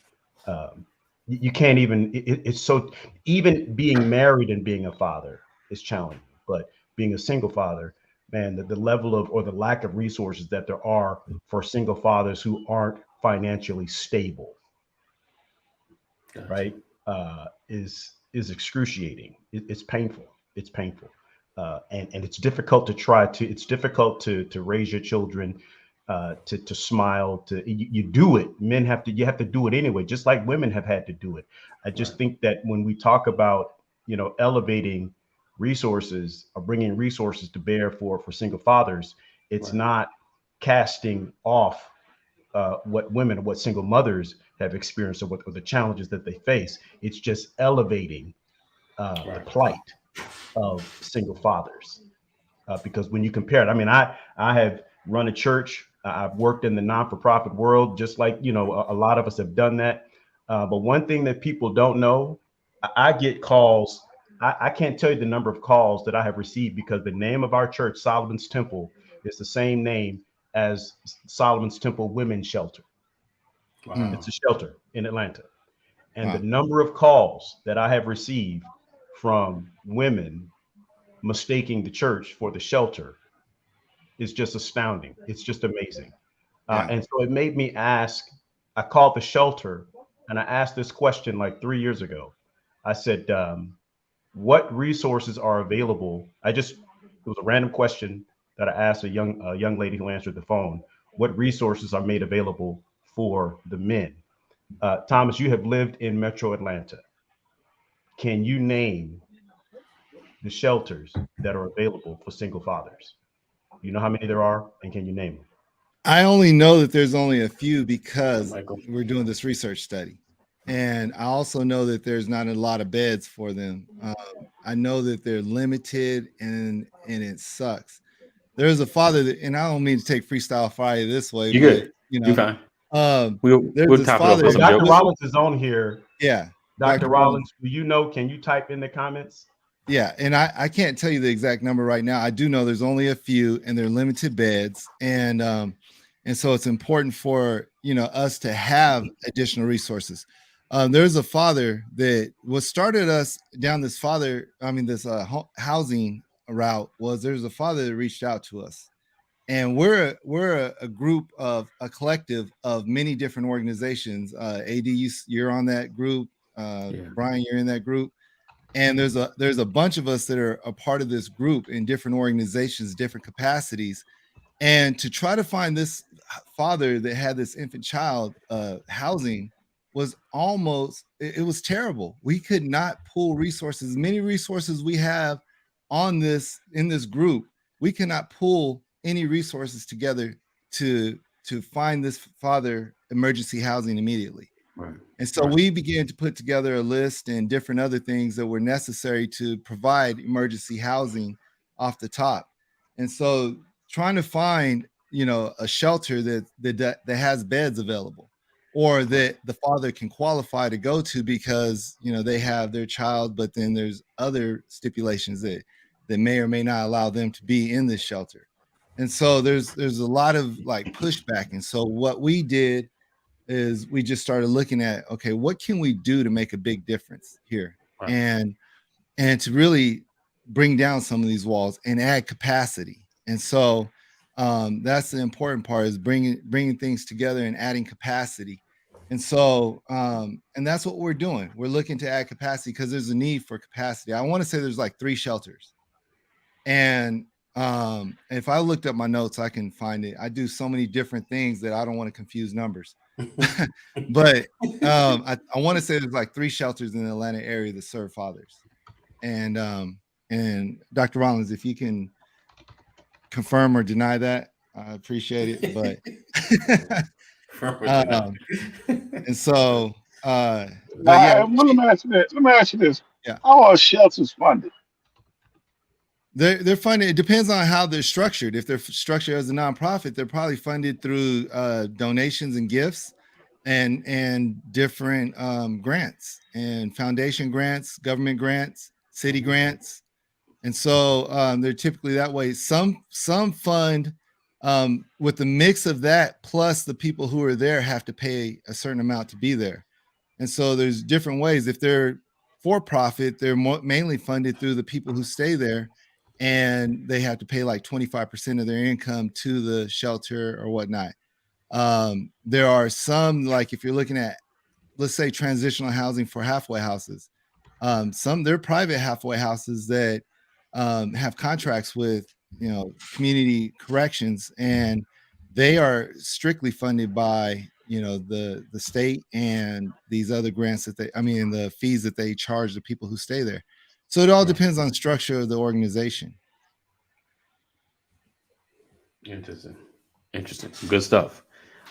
D: You can't even, it's so, even being married and being a father is challenging, but being a single father, man, the level of, or the lack of resources that there are for single fathers who aren't financially stable,
A: Gotcha.
D: right, is excruciating. It's painful. It's painful, and it's difficult to try to. It's difficult to raise your children, to smile. You do it. Men have to. You have to do it anyway, just like women have had to do it. I
A: Right.
D: just think that when we talk about elevating resources or bringing resources to bear for single fathers, it's
A: Right.
D: not casting off what single mothers have experienced, or the challenges that they face. It's just elevating the
A: Right.
D: plight of single fathers. Because when you compare it, I mean, I have run a church. I've worked in the non-for-profit world, just like a lot of us have done that. But one thing that people don't know, I get calls. I can't tell you the number of calls that I have received because the name of our church, Solomon's Temple, is the same name as Solomon's Temple Women's Shelter.
B: Mm.
A: Wow.
D: It's a shelter in Atlanta. And the
B: Wow.
D: number of calls that I have received from women mistaking the church for the shelter is just astounding. It's just amazing.
B: Yeah.
D: And so it made me ask. I called the shelter and I asked this question like 3 years ago. I said, what resources are available? It was a random question that I asked a young lady who answered the phone. What resources are made available for the men? Thomas, you have lived in Metro Atlanta. Can you name the shelters that are available for single fathers? You know how many there are, and can you name them?
B: I only know that there's only a few
A: Yeah,
B: because
A: Michael.
B: we're doing this research study. And I also know that there's not a lot of beds for them. I know that they're limited and it sucks. There's a father that, and I don't mean to take Freestyle Friday this way,
A: You
B: but
A: good?
B: you
A: You
B: know,
A: fine?
B: um, there's
A: We'll
B: this
A: top it off
B: father.
A: with
D: So
A: some
D: Dr.
A: jokes.
D: Rollins is on here.
B: Yeah,
D: Dr.
B: Dr. Rollins.
D: Rollins, do you know? Can you type in the comments?
B: Yeah, and I can't tell you the exact number right now. I do know there's only a few, and they're limited beds, and so it's important for us to have additional resources. There's a father that what started us down this this housing route was there's a father that reached out to us, and we're a group of a collective of many different organizations. Ad, you're on that group.
A: Yeah.
B: Brian, you're in that group, and there's a bunch of us that are a part of this group in different organizations, different capacities, and to try to find this father that had this infant child housing was almost it was terrible. We could not pull resources, many resources we have on this in this group. We cannot pull any resources together to find this father emergency housing immediately.
A: Right.
B: And so
A: Right.
B: we began to put together a list and different other things that were necessary to provide emergency housing off the top. And so trying to find, a shelter that has beds available or
A: Right.
B: that the father can qualify to go to because, they have their child, but then there's other stipulations that may or may not allow them to be in this shelter. And so there's a lot of like pushback. And so what we did is we just started looking at, okay, what can we do to make a big difference here,
A: Right.
B: and to really bring down some of these walls and add capacity. And so that's the important part, is bringing things together and adding capacity. And so and that's what we're doing. We're looking to add capacity because there's a need for capacity. I want to say there's like 3 shelters, and if I looked up my notes, I can find it. I do so many different things that I don't want to confuse numbers. But I want to say there's like 3 shelters in the Atlanta area that serve fathers. And Dr. Rollins, if you can confirm or deny that, I appreciate it. But um, and so but yeah,
C: Now, let me ask you this. Let me ask you this.
B: yeah.
C: How are shelters funded?
B: They're funded. It depends on how they're structured. If they're structured as a nonprofit, they're probably funded through donations and gifts, and different grants and foundation grants, government grants, city grants, and so they're typically that way. Some fund with the mix of that, plus the people who are there have to pay a certain amount to be there. And so there's different ways. If they're for profit, they're mainly funded through the people who stay there, and they have to pay like 25% of their income to the shelter or whatnot. There are some, like if you're looking at, let's say, transitional housing for halfway houses, some they're private halfway houses that have contracts with community corrections, and they are strictly funded by the state and these other grants the fees that they charge the people who stay there. So it all
A: Right.
B: depends on the structure of the organization.
A: Interesting. Interesting. Good stuff.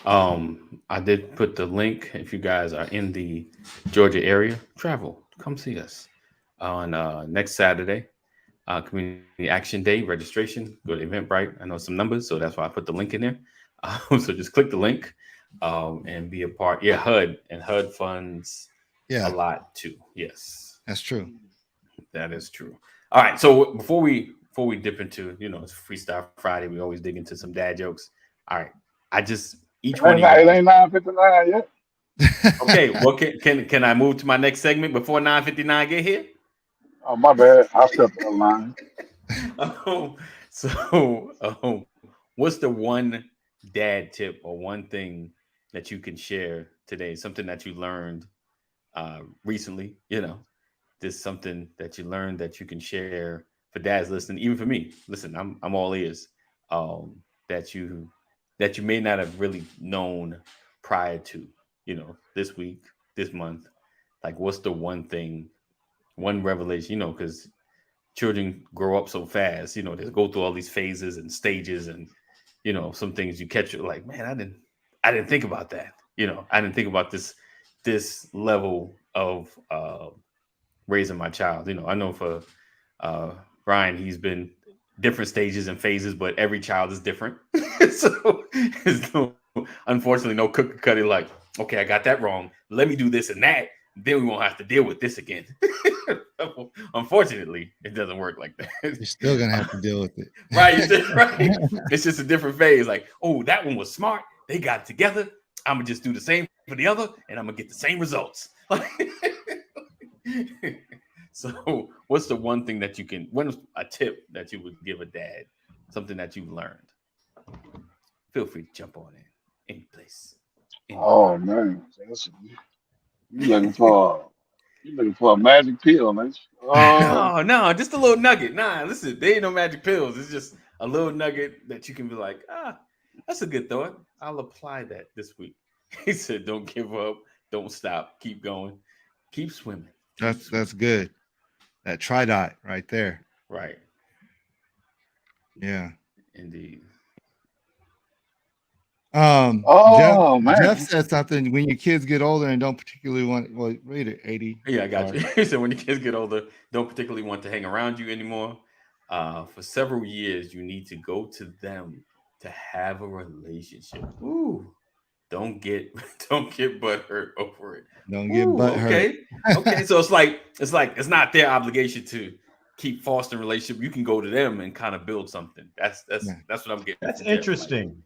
A: I did put the link. If you guys are in the Georgia area, travel, come see us on next Saturday, Community Action Day. Registration, go to Eventbrite. I know some numbers, so that's why I put the link in there. So just click the link and be a part. Yeah, HUD funds a
B: Yeah,
A: lot too. Yes,
B: that's true.
A: that is true. All right. So before we dip into it's Freestyle Friday, we always dig into some dad jokes. All right. I just each one of you
C: It
A: guys.
C: ain't 9:59 yet.
A: Okay. Well, can I move to my next segment before 9:59 get here?
C: Oh, my bad. I stepped on the line.
A: Um, so, what's the one dad tip or one thing that you can share today? Something that you learned recently. This something that you learned that you can share for dads listening, even for me. Listen, I'm all ears. Um, that you may not have really known prior to. this week, this month, like what's the one thing, one revelation, because children grow up so fast, they go through all these phases and stages, and some things you catch, you're like, man, I didn't think about that. I didn't think about this level of raising my child. I know for Brian, he's been different stages and phases, but every child is different. So there's unfortunately no cookie cutter like, okay, I got that wrong, let me do this and that, then we won't have to deal with this again. Unfortunately, it doesn't work like that.
B: You're still gonna have to deal with it.
A: Right. It's just a different phase. Like, oh, that one was smart, they got it together, I'm gonna just do the same for the other and I'm gonna get the same results. So what's the one thing that what's a tip that you would give a dad, something that you've learned? Feel free to jump on in any place.
C: Oh man, you looking for a magic pill, man.
A: No, just a little nugget. Nah, listen, there ain't no magic pills. It's just a little nugget that you can be like, that's a good thought, I'll apply that this week. He said, don't give up, don't stop, keep going, keep swimming.
B: That's good. That tridot right there.
A: Right.
B: Yeah.
A: Indeed.
B: Jeff said something. When your kids get older and don't particularly want, well, read it, 80.
A: Yeah, I got you. He said when your kids get older, don't particularly want to hang around you anymore. For several years, you need to go to them to have a relationship. Ooh. Don't get butthurt over it.
B: Don't get butthurt.
A: Okay. So it's like it's not their obligation to keep fostering relationship. You can go to them and kind of build something. That's what I'm getting.
D: That's interesting.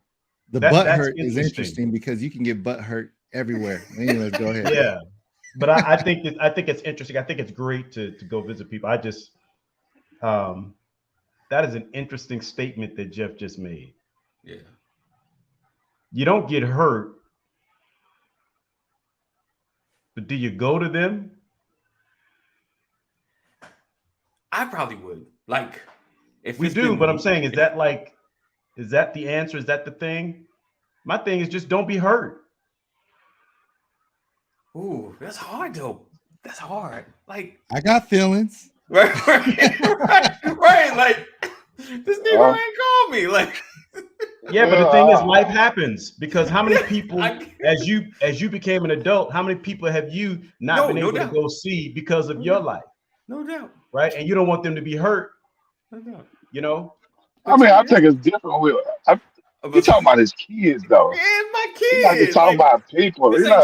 B: The butthurt is interesting because you can get butthurt everywhere. Anyways, go ahead.
D: Yeah, but I think it's interesting. I think it's great to go visit people. I just that is an interesting statement that Jeff just made.
A: Yeah.
D: You don't get hurt, but do you go to them?
A: I probably would. Like, if
D: we do, but I'm saying, is that the answer? Is that the thing? My thing is just don't be hurt.
A: Ooh, that's hard though. That's hard. Like,
B: I got feelings.
A: Right. Like, this nigga ain't called me. Like,
D: yeah, but the thing is, life happens, because how many people, as you became an adult, how many people have you not been able to go see because of your life?
A: No doubt.
D: Right, and you don't want them to be hurt.
A: No doubt.
C: I mean, I think it's different. You talking about his kids, though.
A: Yeah, my kids.
C: You're not just talking about people.
A: It's
C: Not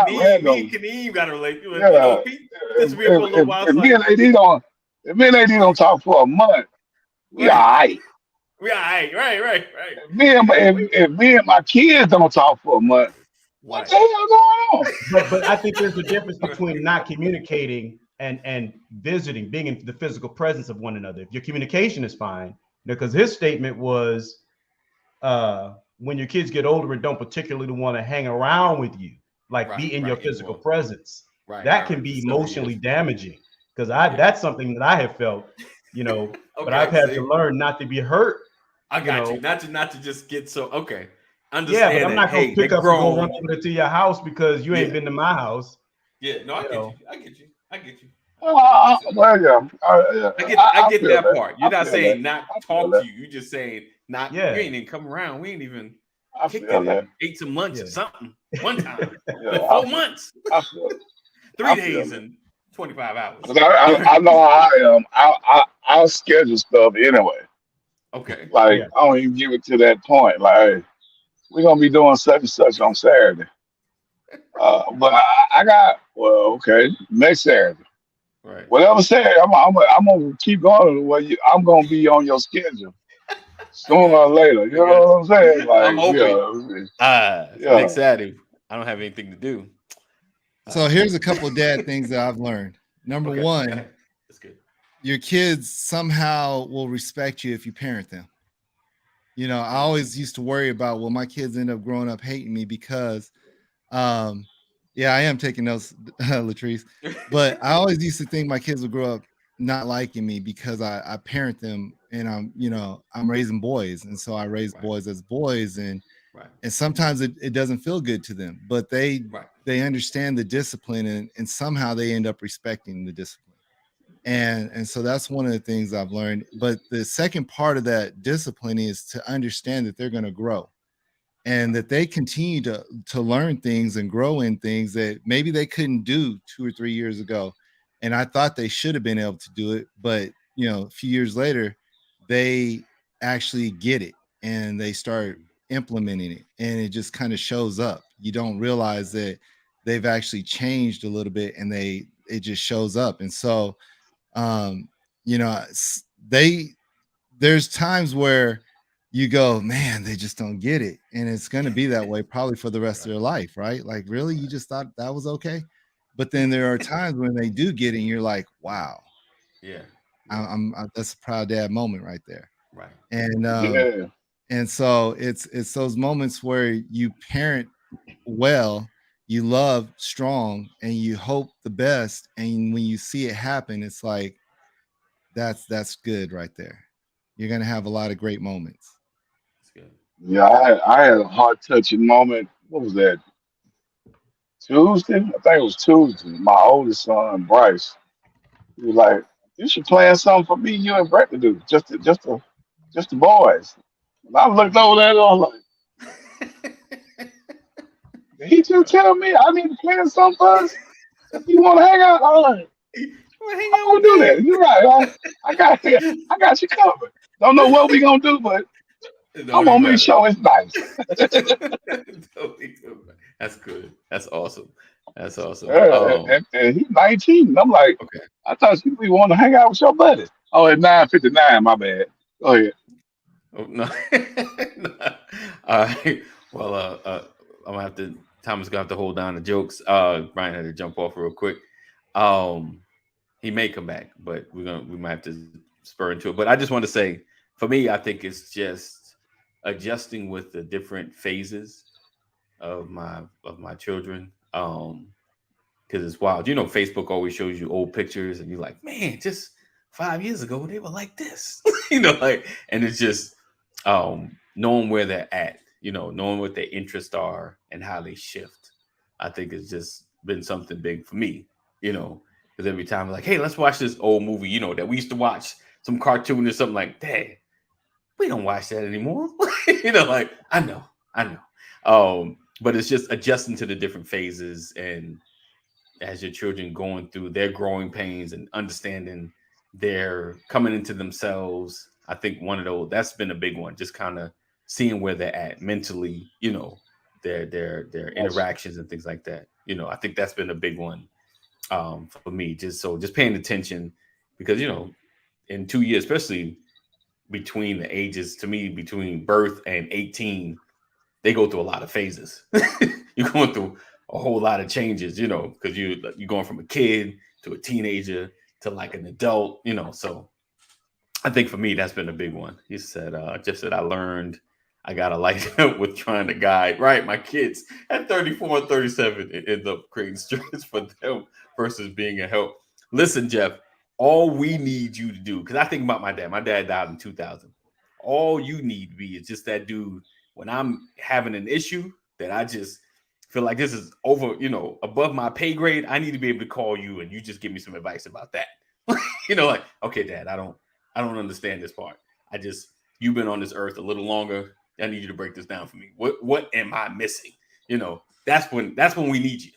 A: Kaneem. Me and Kaneem got a relationship.
C: If me and AD don't talk for a month, we all right.
A: We all right. Right.
C: If me and my kids don't talk for a month, what the hell going on?
D: But I think there's a difference between not communicating and visiting, being in the physical presence of one another. If your communication is fine, because his statement was, when your kids get older and don't particularly want to hang around with you, like be in your physical presence, that can be emotionally damaging. Because that's something that I have felt, but I've had to learn not to be hurt.
A: I got you. Not to just get so understand.
D: Yeah, but I'm not gonna pick up and go run over to your house because you ain't been to my house.
A: Yeah, no, I get you. I get that part. You're not saying not talk to you. You're just saying not. You ain't even come around. We ain't even ate some lunch or something one time. 4 months. 3 days and 25 hours.
C: I know how I am. I'll schedule stuff anyway.
A: Okay.
C: Like, I don't even give it to that point. Like, hey, we're gonna be doing such and such on Saturday. But I got next Saturday.
A: Right.
C: Whatever Saturday, I'm gonna keep going. I'm gonna be on your schedule sooner or later. You know what I'm saying? Like,
A: I'm open. Next Saturday, I don't have anything to do.
B: So here's a couple of dad things that I've learned. Number one,
A: that's good.
B: Your kids somehow will respect you if you parent them. I always used to worry about, will my kids end up growing up hating me because, I am taking notes, Latrice, but I always used to think my kids would grow up not liking me because I parent them and I'm raising boys. And so I raise boys as boys. And And sometimes it doesn't feel good to them, but they understand the discipline, and somehow they end up respecting the discipline. And so that's one of the things I've learned. But the second part of that discipline is to understand that they're going to grow, and that they continue to learn things and grow in things that maybe they couldn't do 2 or 3 years ago. And I thought they should have been able to do it, but a few years later, they actually get it and they start implementing it, and it just kind of shows up. You don't realize that they've actually changed a little bit, and it just shows up. And so you know, there's times where you go, man, they just don't get it. And it's going to be that way probably for the rest of their life, right? Like, really? You just thought that was okay? But then there are times when they do get it, and you're like, wow.
A: Yeah.
B: I'm that's a proud dad moment right there.
A: Right.
B: And so it's those moments where you parent well, you love strong, and you hope the best. And when you see it happen, it's like, that's good right there. You're gonna have a lot of great moments.
A: That's good.
C: Yeah, I had a heart touching moment. What was that? Tuesday? I think it was Tuesday. My oldest son, Bryce, he was like, "You should plan something for me, you and Brett to do, just the boys." And I looked over there and I was like, "Did he just tell me I need to plan something for us? If you want to hang out?" I was like,
A: Hang
C: "I'm
A: out
C: gonna
A: with
C: do
A: me.
C: that. You're right. I got you covered. Don't know what we gonna do, but
A: It
C: I'm
A: don't
C: gonna
A: even
C: make
A: matter.
C: sure it's nice."
A: That's good. That's awesome. That's awesome.
C: Yeah, and he's 19. And I'm like,
A: Okay.
C: I thought you want to hang out with your buddies. Oh, at 9:59, my bad. Go ahead.
A: Oh, no. No. All right. Well, I'm gonna have to. Thomas gonna have to hold down the jokes. Brian had to jump off real quick. Um, he may come back, but we might have to spur into it. But I just want to say, for me, I think it's just adjusting with the different phases of my children. Because it's wild. Facebook always shows you old pictures, and you're like, man, just 5 years ago they were like this. And it's just knowing where they're at, knowing what their interests are and how they shift. I think it's just been something big for me, because every time I'm like, hey, let's watch this old movie, that we used to watch, some cartoon or something, like, dang, we don't watch that anymore. I know. But it's just adjusting to the different phases, and as your children going through their growing pains and understanding they're coming into themselves. I think one of those, that's been a big one, just kind of seeing where they're at mentally, their
C: Yes.
A: interactions and things like that. I think that's been a big one for me. Just paying attention, because in 2 years, especially between the ages, to me, between birth and 18, they go through a lot of phases. You're going through a whole lot of changes, because you're going from a kid to a teenager to like an adult, So I think for me, that's been a big one. He said, just that I learned I got to lighten up with trying to guide, right? My kids at 34 and 37, it ends up creating stress for them versus being a help. Listen, Jeff, all we need you to do, because I think about my dad. My dad died in 2000. All you need to be is just that dude when I'm having an issue that I just feel like this is over, above my pay grade. I need to be able to call you and you just give me some advice about that. Like, okay, Dad, I don't understand this part. You've been on this earth a little longer. I need you to break this down for me. What am I missing? That's when we need you.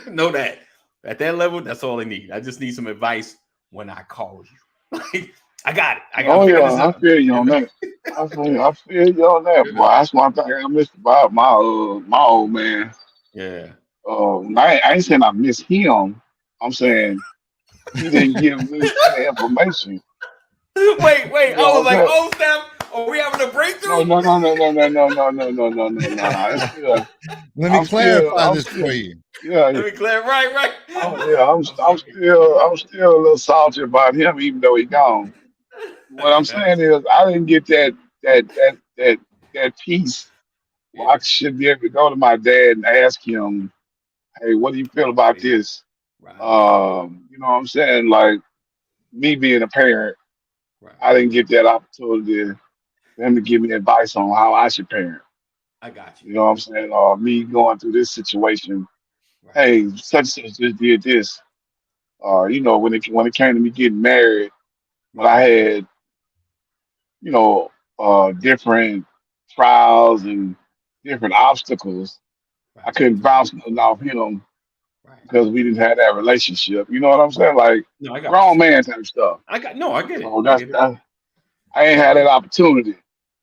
A: Know that at that level, that's all I need. I just need some advice when I call you. Like, I got it. I'm
C: Oh
A: figuring
C: yeah,
A: this
C: I
A: out.
C: feel you on that. I feel you on that, boy. That's one thing I missed about my old man.
A: Yeah.
C: I ain't saying I miss him. I'm saying he didn't give me any information.
A: Wait.
C: You
A: I
C: know
A: was
C: what
A: like,
C: I'm saying?
A: oh, Steph, are we having a
C: No,
A: breakthrough?
C: no, no, no, no, no, no, no, no, no, no, no, no, no. It's still,
B: Let me clarify
C: I'm
B: this
C: still,
B: for you.
C: yeah, yeah.
A: Let me clear. Right.
C: I'm still a little salty about him, even though he gone. What I'm saying is, I didn't get that that that that piece where I
A: Yeah.
C: should be able to go to my dad and ask him, "Hey, what do you feel about
A: Right.
C: this?"
A: Right.
C: You know what I'm saying? Like me being a parent,
A: Right.
C: I didn't get that opportunity for him to give me advice on how I should parent.
A: I got you.
C: You know what I'm saying? Or me going through this situation.
A: Right.
C: Hey, such and such just did this. You know, when it came to me getting married, when I
A: Right.
C: had, you know, different trials and different obstacles, I
A: Right.
C: couldn't
A: You gotta
C: bounce
A: be
C: nothing
A: cool.
C: off him
A: Right.
C: because we didn't have that relationship. You know what I'm
A: Right.
C: saying? Like
A: No, I got what you're
C: grown
A: saying.
C: man type stuff.
A: I got no, I get it.
C: So
A: I get it.
C: I ain't had that opportunity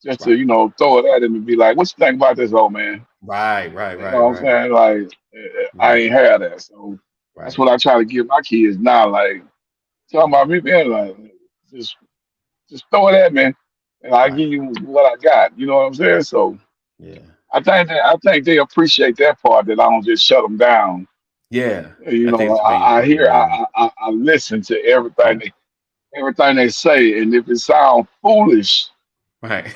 C: just to,
A: Right.
C: throw it at him and be like, "What you think about this, old man?"
A: Right. Right.
C: You
A: right,
C: know what I'm
A: right.
C: saying? Like, I
A: Yeah.
C: ain't had that. So that's
A: Right.
C: what I try to give my kids now. Like, talking about
A: Yeah.
C: me being like, just, just throw it at me, and I
A: Right.
C: give you what I got. You know what I'm saying? So
A: Yeah.
C: I think they appreciate that part that I don't just shut them down.
A: Yeah.
C: You
A: I think
C: know,
A: it's very
C: I
A: important.
C: hear,
A: Yeah.
C: I listen to
A: Yeah.
C: everything they say, and if it sounds foolish,
A: Right.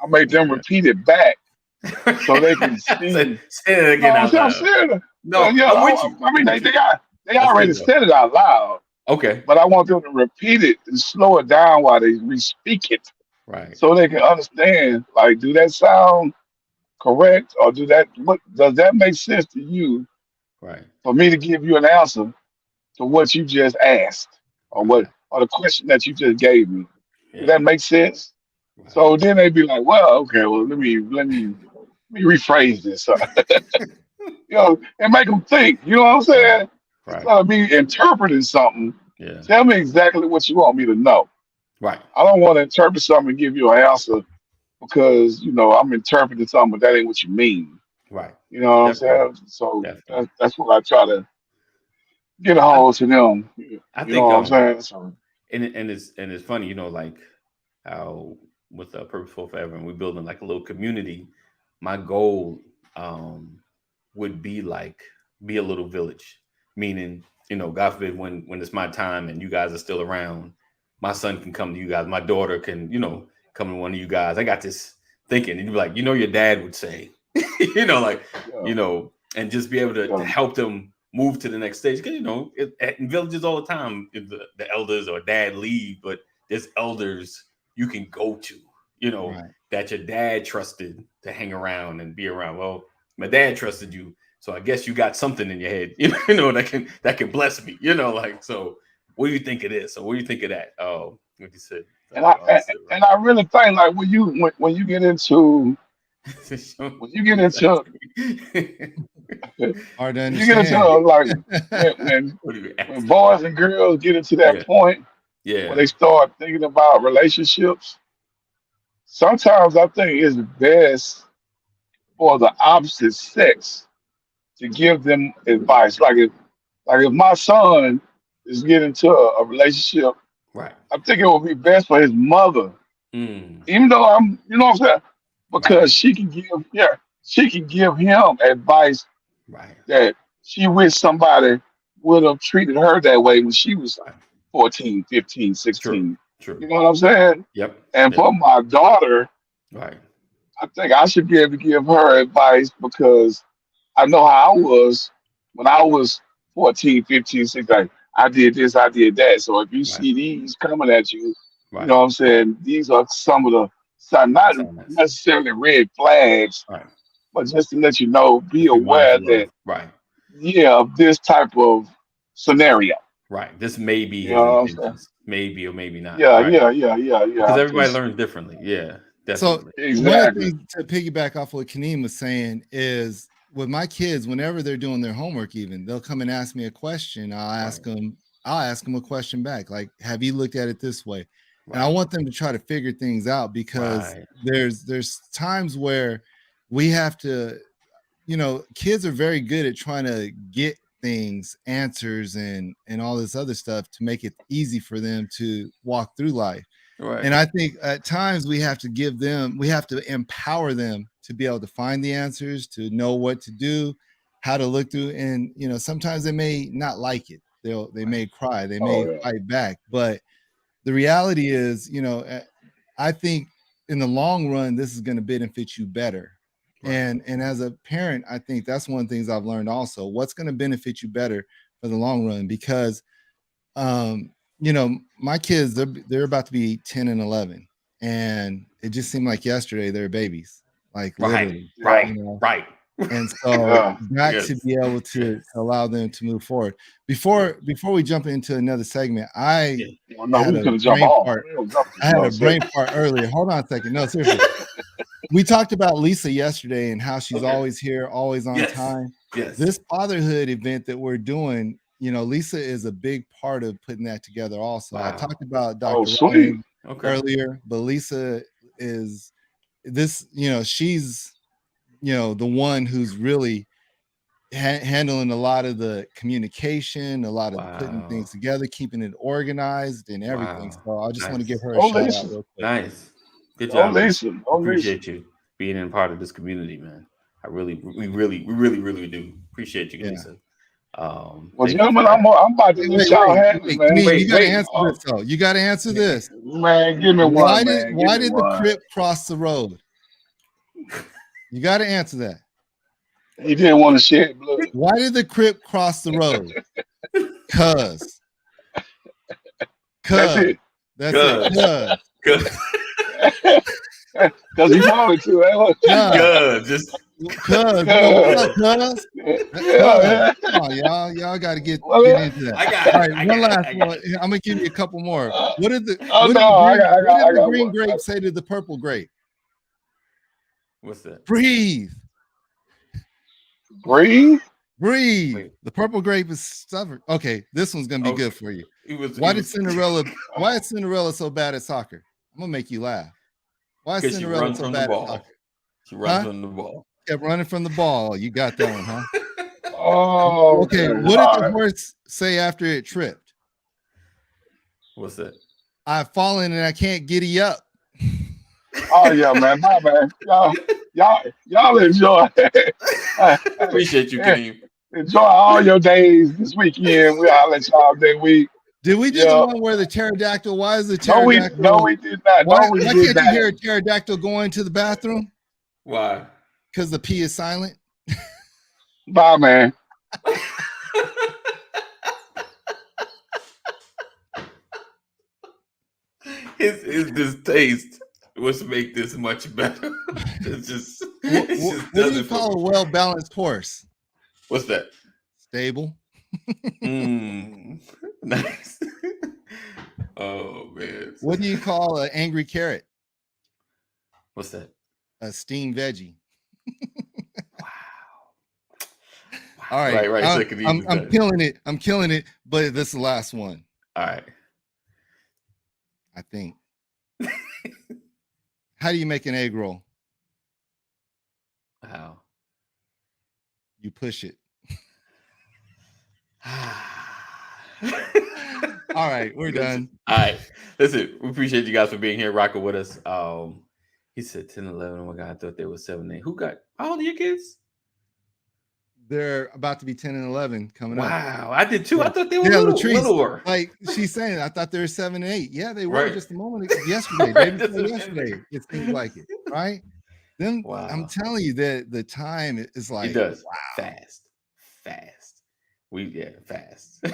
C: I make them
A: Yeah.
C: repeat it back so they can
A: say,
C: see.
A: say it
C: No,
A: again
C: I'm
A: out
C: saying, I'm
A: loud.
C: serious. Yeah,
A: No,
C: yeah.
A: I'm with you.
C: I
A: I'm
C: mean,
A: with you.
C: they
A: That's
C: already
A: good though.
C: said it out loud,
A: Okay.
C: but I want them to repeat it and slow it down while they re-speak it,
A: Right.
C: so they can understand. Like, do that sound correct, or what does that make sense to you
A: Right.
C: for me to give you an answer to what you just asked,
A: Right.
C: or the question that you just gave me? Do
A: Yeah.
C: that make sense?
A: Right.
C: So then they be like, well, okay, well, let me rephrase this. And make them think. You know what I'm
A: Right.
C: saying?
A: Right.
C: Instead of me interpreting something,
A: Yeah.
C: tell me exactly what you want me to know.
A: Right.
C: I don't want to interpret something and give you an answer because I'm interpreting something, but that ain't what you mean.
A: Right.
C: You know what I'm
A: Definitely.
C: saying? So
A: Definitely.
C: that's what I try to get a
A: I
C: hold to them.
A: I
C: You know
A: think
C: what I'm saying? So
A: and it's funny, like how with Purposeful Forever and we're building like a little community. My goal um would be like be a little village, meaning God forbid when it's my time and you guys are still around, my son can come to you guys, my daughter can come to one of you guys. I got this thinking, and you'd be like, your dad would say, like
C: yeah,
A: and just be able to
C: yeah,
A: help them move to the next stage. Because in villages all the time, the elders or dad leave, but there's elders you can go to,
B: Right.
A: that your dad trusted to hang around and be around. Well, my dad trusted you, so I guess you got something in your head, that can bless me, like so. What do you think of this, or what do you think of that? Oh, what you said?
C: and I
A: Oh,
C: and,
A: that's it,
C: and I really think like when you get into
A: right.
C: when you get into when
B: Hard to
C: you get into
B: understand.
C: like when when
A: What are you
C: when
A: asking?
C: boys and girls get into that
A: Yeah,
C: point where
A: yeah,
C: they start thinking about relationships, sometimes I think it's best for the opposite sex to give them advice. Like if my son is getting into a relationship,
A: right.
C: I think it would be best for his mother,
A: Mm,
C: even though you know what I'm saying, because
A: right,
C: she can give him advice
A: right,
C: that she wish somebody would have treated her that way when she was
A: right.
C: 14, 15,
A: True,
C: 16.
A: true.
C: You know what I'm saying?
A: Yep,
C: And
A: yep.
C: for my daughter,
A: Right,
C: I think I should be able to give her advice because I know how I was when I was 14, 15, 16. Like, I did this, I did that. So if you
A: right,
C: see these coming at you, you
A: right.
C: know what I'm saying? These are some of not
A: Silence.
C: necessarily red flags,
A: Right.
C: but just to let you know, be
A: Just be
C: aware
A: mindful
C: that,
A: of. Right,
C: yeah, of this type of scenario.
A: right. This may be
C: You
A: his
C: know what I'm saying?
A: intentions, maybe or maybe not.
C: Yeah,
A: Right,
C: yeah, yeah, yeah,
A: because
C: yeah.
A: everybody
C: Because
A: learns differently. Yeah,
B: So
A: definitely.
B: one of the
C: exactly.
B: things to piggyback off what Kaneem was saying is with my kids, whenever they're doing their homework, even they'll come and ask me a question.
A: Right,
B: I'll ask them a question back, like, have you looked at it this way? And I
A: right,
B: want them to try to figure things out because
A: right,
B: there's times where we have to, kids are very good at trying to get things, answers, and all this other stuff to make it easy for them to walk through life.
A: right,
B: And I think at times we have to empower them to be able to find the answers, to know what to do, how to look through. And sometimes they may not like it. They
A: right,
B: may cry, they
C: Oh
B: may
C: yeah.
B: fight back. But the reality is, I think in the long run, this is going to benefit you better.
A: right,
B: And as a parent, I think that's one of the things I've learned also. What's going to benefit you better for the long run? Because my kids, they're about to be 10 and 11. And it just seemed like yesterday they're babies. like
A: Right,
B: literally,
A: right,
B: you know.
A: right.
B: And so
C: Yeah.
B: got to
A: Yes,
B: be able to
A: yes,
B: allow them to move forward.
A: yeah,
B: Before we jump into another segment, I
A: yeah.
C: Well, no,
B: had
C: we
B: a
C: could jump
B: brain
C: on.
B: fart.
C: We don't jump to
B: I had
C: another
B: a brain
C: segment.
B: fart earlier. Hold on a second. No, seriously. We talked about Lisa yesterday and how she's
A: Okay.
B: always here, always on
A: Yes,
B: time.
A: yes.
B: This fatherhood event that we're doing, you know, Lisa is a big part of putting that together also. I
A: Wow.
B: talked about
C: Oh,
B: Dr.
C: sweet.
B: Ryan
A: Okay.
B: earlier, but Lisa is this, you know, she's, you know, the one who's really handling a lot of the communication, a lot of putting things
A: Wow.
B: together, keeping it organized and everything.
A: Wow.
B: So I just want to give
A: Nice.
B: her a
C: Oh,
B: shout out
C: Lisa.
B: real quick.
A: Nice. Good
C: Oh,
A: job, Lisa.
C: Lisa. Oh, Lisa.
A: Appreciate you being in part of this community, man. We really do appreciate you,
B: Yeah.
A: Lisa.
C: Well,
A: Thank you for
C: gentlemen,
A: that.
C: I'm about to
B: Wait,
C: let
B: wait,
C: y'all
B: wait,
C: have it,
B: wait.
C: man.
B: Denise, you
A: Wait,
B: got to
A: wait.
B: answer this though. You got to answer this.
C: Man, give me
B: Why
C: one,
B: did
C: man. Give me
B: the
C: one.
B: Crip cross the road? You got to answer that.
C: He didn't want to shed blood.
B: Why did the Crip cross the road? Cause
C: That's it.
B: that's it.
A: Good. Good.
C: Because he wanted to.
B: Cause
A: Good. Just
B: you know what, cuz?
C: Yeah.
B: Come on, y'all got to get
C: Well,
B: into that.
A: I got
B: All
A: it.
B: right,
A: I
B: one
A: got it.
B: last
A: I got
B: one.
A: it.
B: I'm gonna give you a couple more.
C: oh
B: What did the
C: no,
B: what did the
C: I got
B: green
C: one.
B: grape say to the purple grape?
A: What's that?
B: Breathe,
C: Breathe.
B: breathe.
A: Wait.
B: The purple grape is stubborn. Okay, this one's gonna be
A: Okay.
B: good for you.
A: He was
B: Why is Cinderella so bad at soccer? I'm gonna make you laugh. Why is
A: because she
B: Cinderella
A: runs
B: so
A: from the
B: bad at
A: ball.
B: soccer?
A: She runs
B: Huh?
A: from the ball.
B: Kept running from the ball. You got that one, huh?
C: Oh,
B: Okay,
C: okay.
B: what did
C: All
B: the
C: right.
B: horse say after it tripped?
A: What's that?
B: I've fallen and I can't giddy up.
C: Oh yeah, man. My man. Y'all enjoy.
A: Appreciate you, Kadeem.
C: Enjoy all your days this weekend. I'll let y'all that week.
B: Did we do the
C: Yeah.
B: one where the pterodactyl? Why is the
C: No,
B: pterodactyl?
C: we did not. No, we
B: Why
C: did
B: can't you
C: not.
B: hear a pterodactyl going to the bathroom?
A: Why?
B: Because the P is silent.
C: Bye, man.
A: His distaste was make this much better. It just
B: What,
A: it just
B: what do
A: does
B: you
A: it for
B: call
A: me.
B: a well-balanced horse?
A: What's that?
B: Stable.
A: Nice. Oh man.
B: What do you call an angry carrot?
A: What's that?
B: A steamed veggie.
A: Wow.
B: All right,
A: Right. So Kadeem is
B: I'm
A: done.
B: killing it. I'm killing it. But this is the last one,
A: All right.
B: I think. How do you make an egg roll?
A: Wow.
B: You push it. All right, we're done.
A: All right. Listen, we appreciate you guys for being here, rocking with us. He said 10, 11. Oh my God, I thought they were 7, 8. Who got how old are your kids?
B: They're about to be 10 and 11 coming up.
A: Wow, I did too.
B: Yeah.
A: I thought they were
B: Latrice,
A: littler.
B: like she's saying, I thought they were 7 and 8. Yeah, they were
A: Right.
B: just a moment yesterday.
A: Right,
B: Day
A: just
B: before
A: a
B: yesterday.
A: minute.
B: It seems like it, right? Then
A: Wow.
B: I'm telling you that the time is like
A: It does.
B: wow.
A: Fast. Fast. Fast.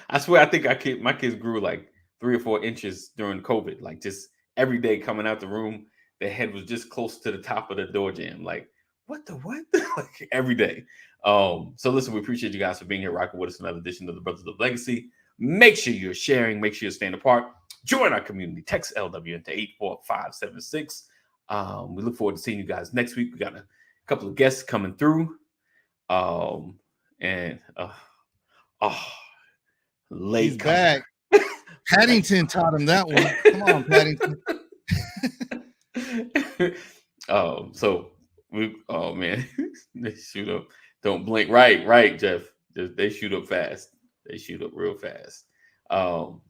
A: I swear, I think my kids grew like 3 or 4 inches during COVID. Like just every day coming out the room, their head was just close to the top of the door jamb. Like what? Like every day. So listen, we appreciate you guys for being here, rocking with us. Another edition of the Brothers of Legacy. Make sure you're sharing. Make sure you're staying apart. Join our community. Text LW into 84576. We look forward to seeing you guys next week. We got a couple of guests coming through. Late
B: He's back. Paddington taught him that one. Come on, Paddington.
A: So we man, they shoot up. Don't blink. Right, Jeff. They shoot up fast. They shoot up real fast. So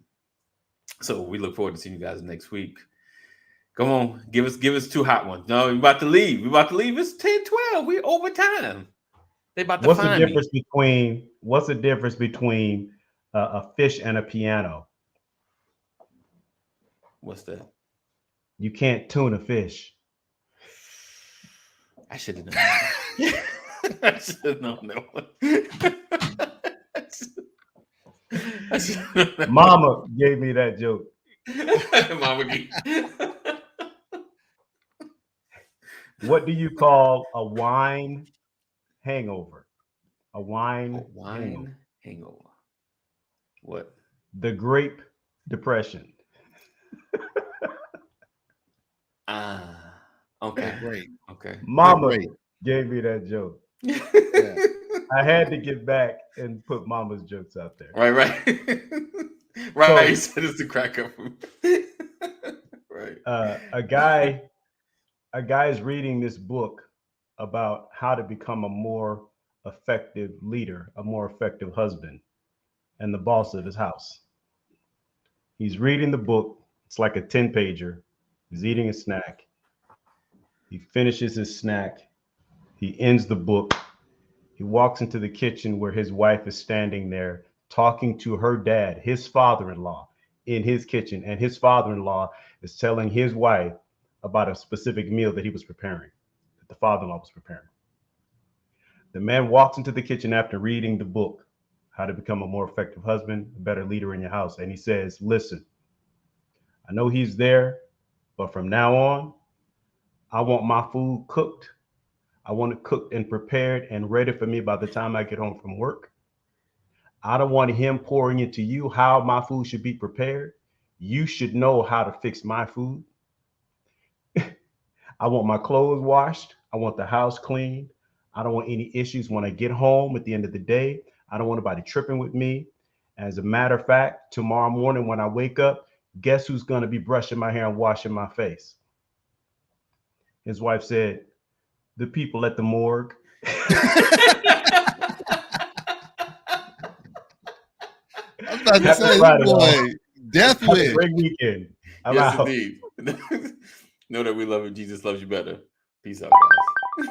A: we look forward to seeing you guys next week. Come on, give us 2 hot ones. No, we're about to leave. It's 10, 12. We over time. They about to
D: What's the
A: find
D: difference between a fish and a piano?
A: What's that?
D: You can't tune a fish.
A: I should have known that. I should have known that one. I should've known that
D: Mama gave me that joke.
A: one. Mama gave.
D: What do you call a wine hangover? A wine hangover.
A: Wine hangover. What?
D: The Grape Depression.
A: Ah, okay.
B: Great.
A: Okay.
D: Mama
B: Great.
D: gave me that joke.
B: Yeah.
D: I had to get back and put Mama's jokes out there.
A: Right, right. Right, you said it's the crack up. Right.
D: A guy is reading this book about how to become a more effective leader, a more effective husband, and the boss of his house. He's reading the book. It's like a 10-pager. He's eating a snack. He finishes his snack. He ends the book. He walks into the kitchen where his wife is standing there talking to her dad, his father-in-law, in his kitchen. And his father-in-law is telling his wife about a specific meal that he was preparing, that the father-in-law was preparing. The man walks into the kitchen after reading the book, How to Become a More Effective Husband, a Better Leader in Your House. And he says, listen, I know he's there, but from now on, I want my food cooked. I want it cooked and prepared and ready for me by the time I get home from work. I don't want him pouring into you how my food should be prepared. You should know how to fix my food. I want my clothes washed. I want the house cleaned. I don't want any issues when I get home at the end of the day. I don't want anybody tripping with me. As a matter of fact, tomorrow morning when I wake up, guess who's going to be brushing my hair and washing my face? His wife said, the people at the morgue.
B: I'm about to
D: Happy
B: say,
D: Friday,
B: boy,
D: y'all.
B: death
D: Have a
B: wish.
D: great weekend. I'm
A: Yes,
D: out.
A: indeed. Know that we love you. Jesus loves you better. Peace out, guys.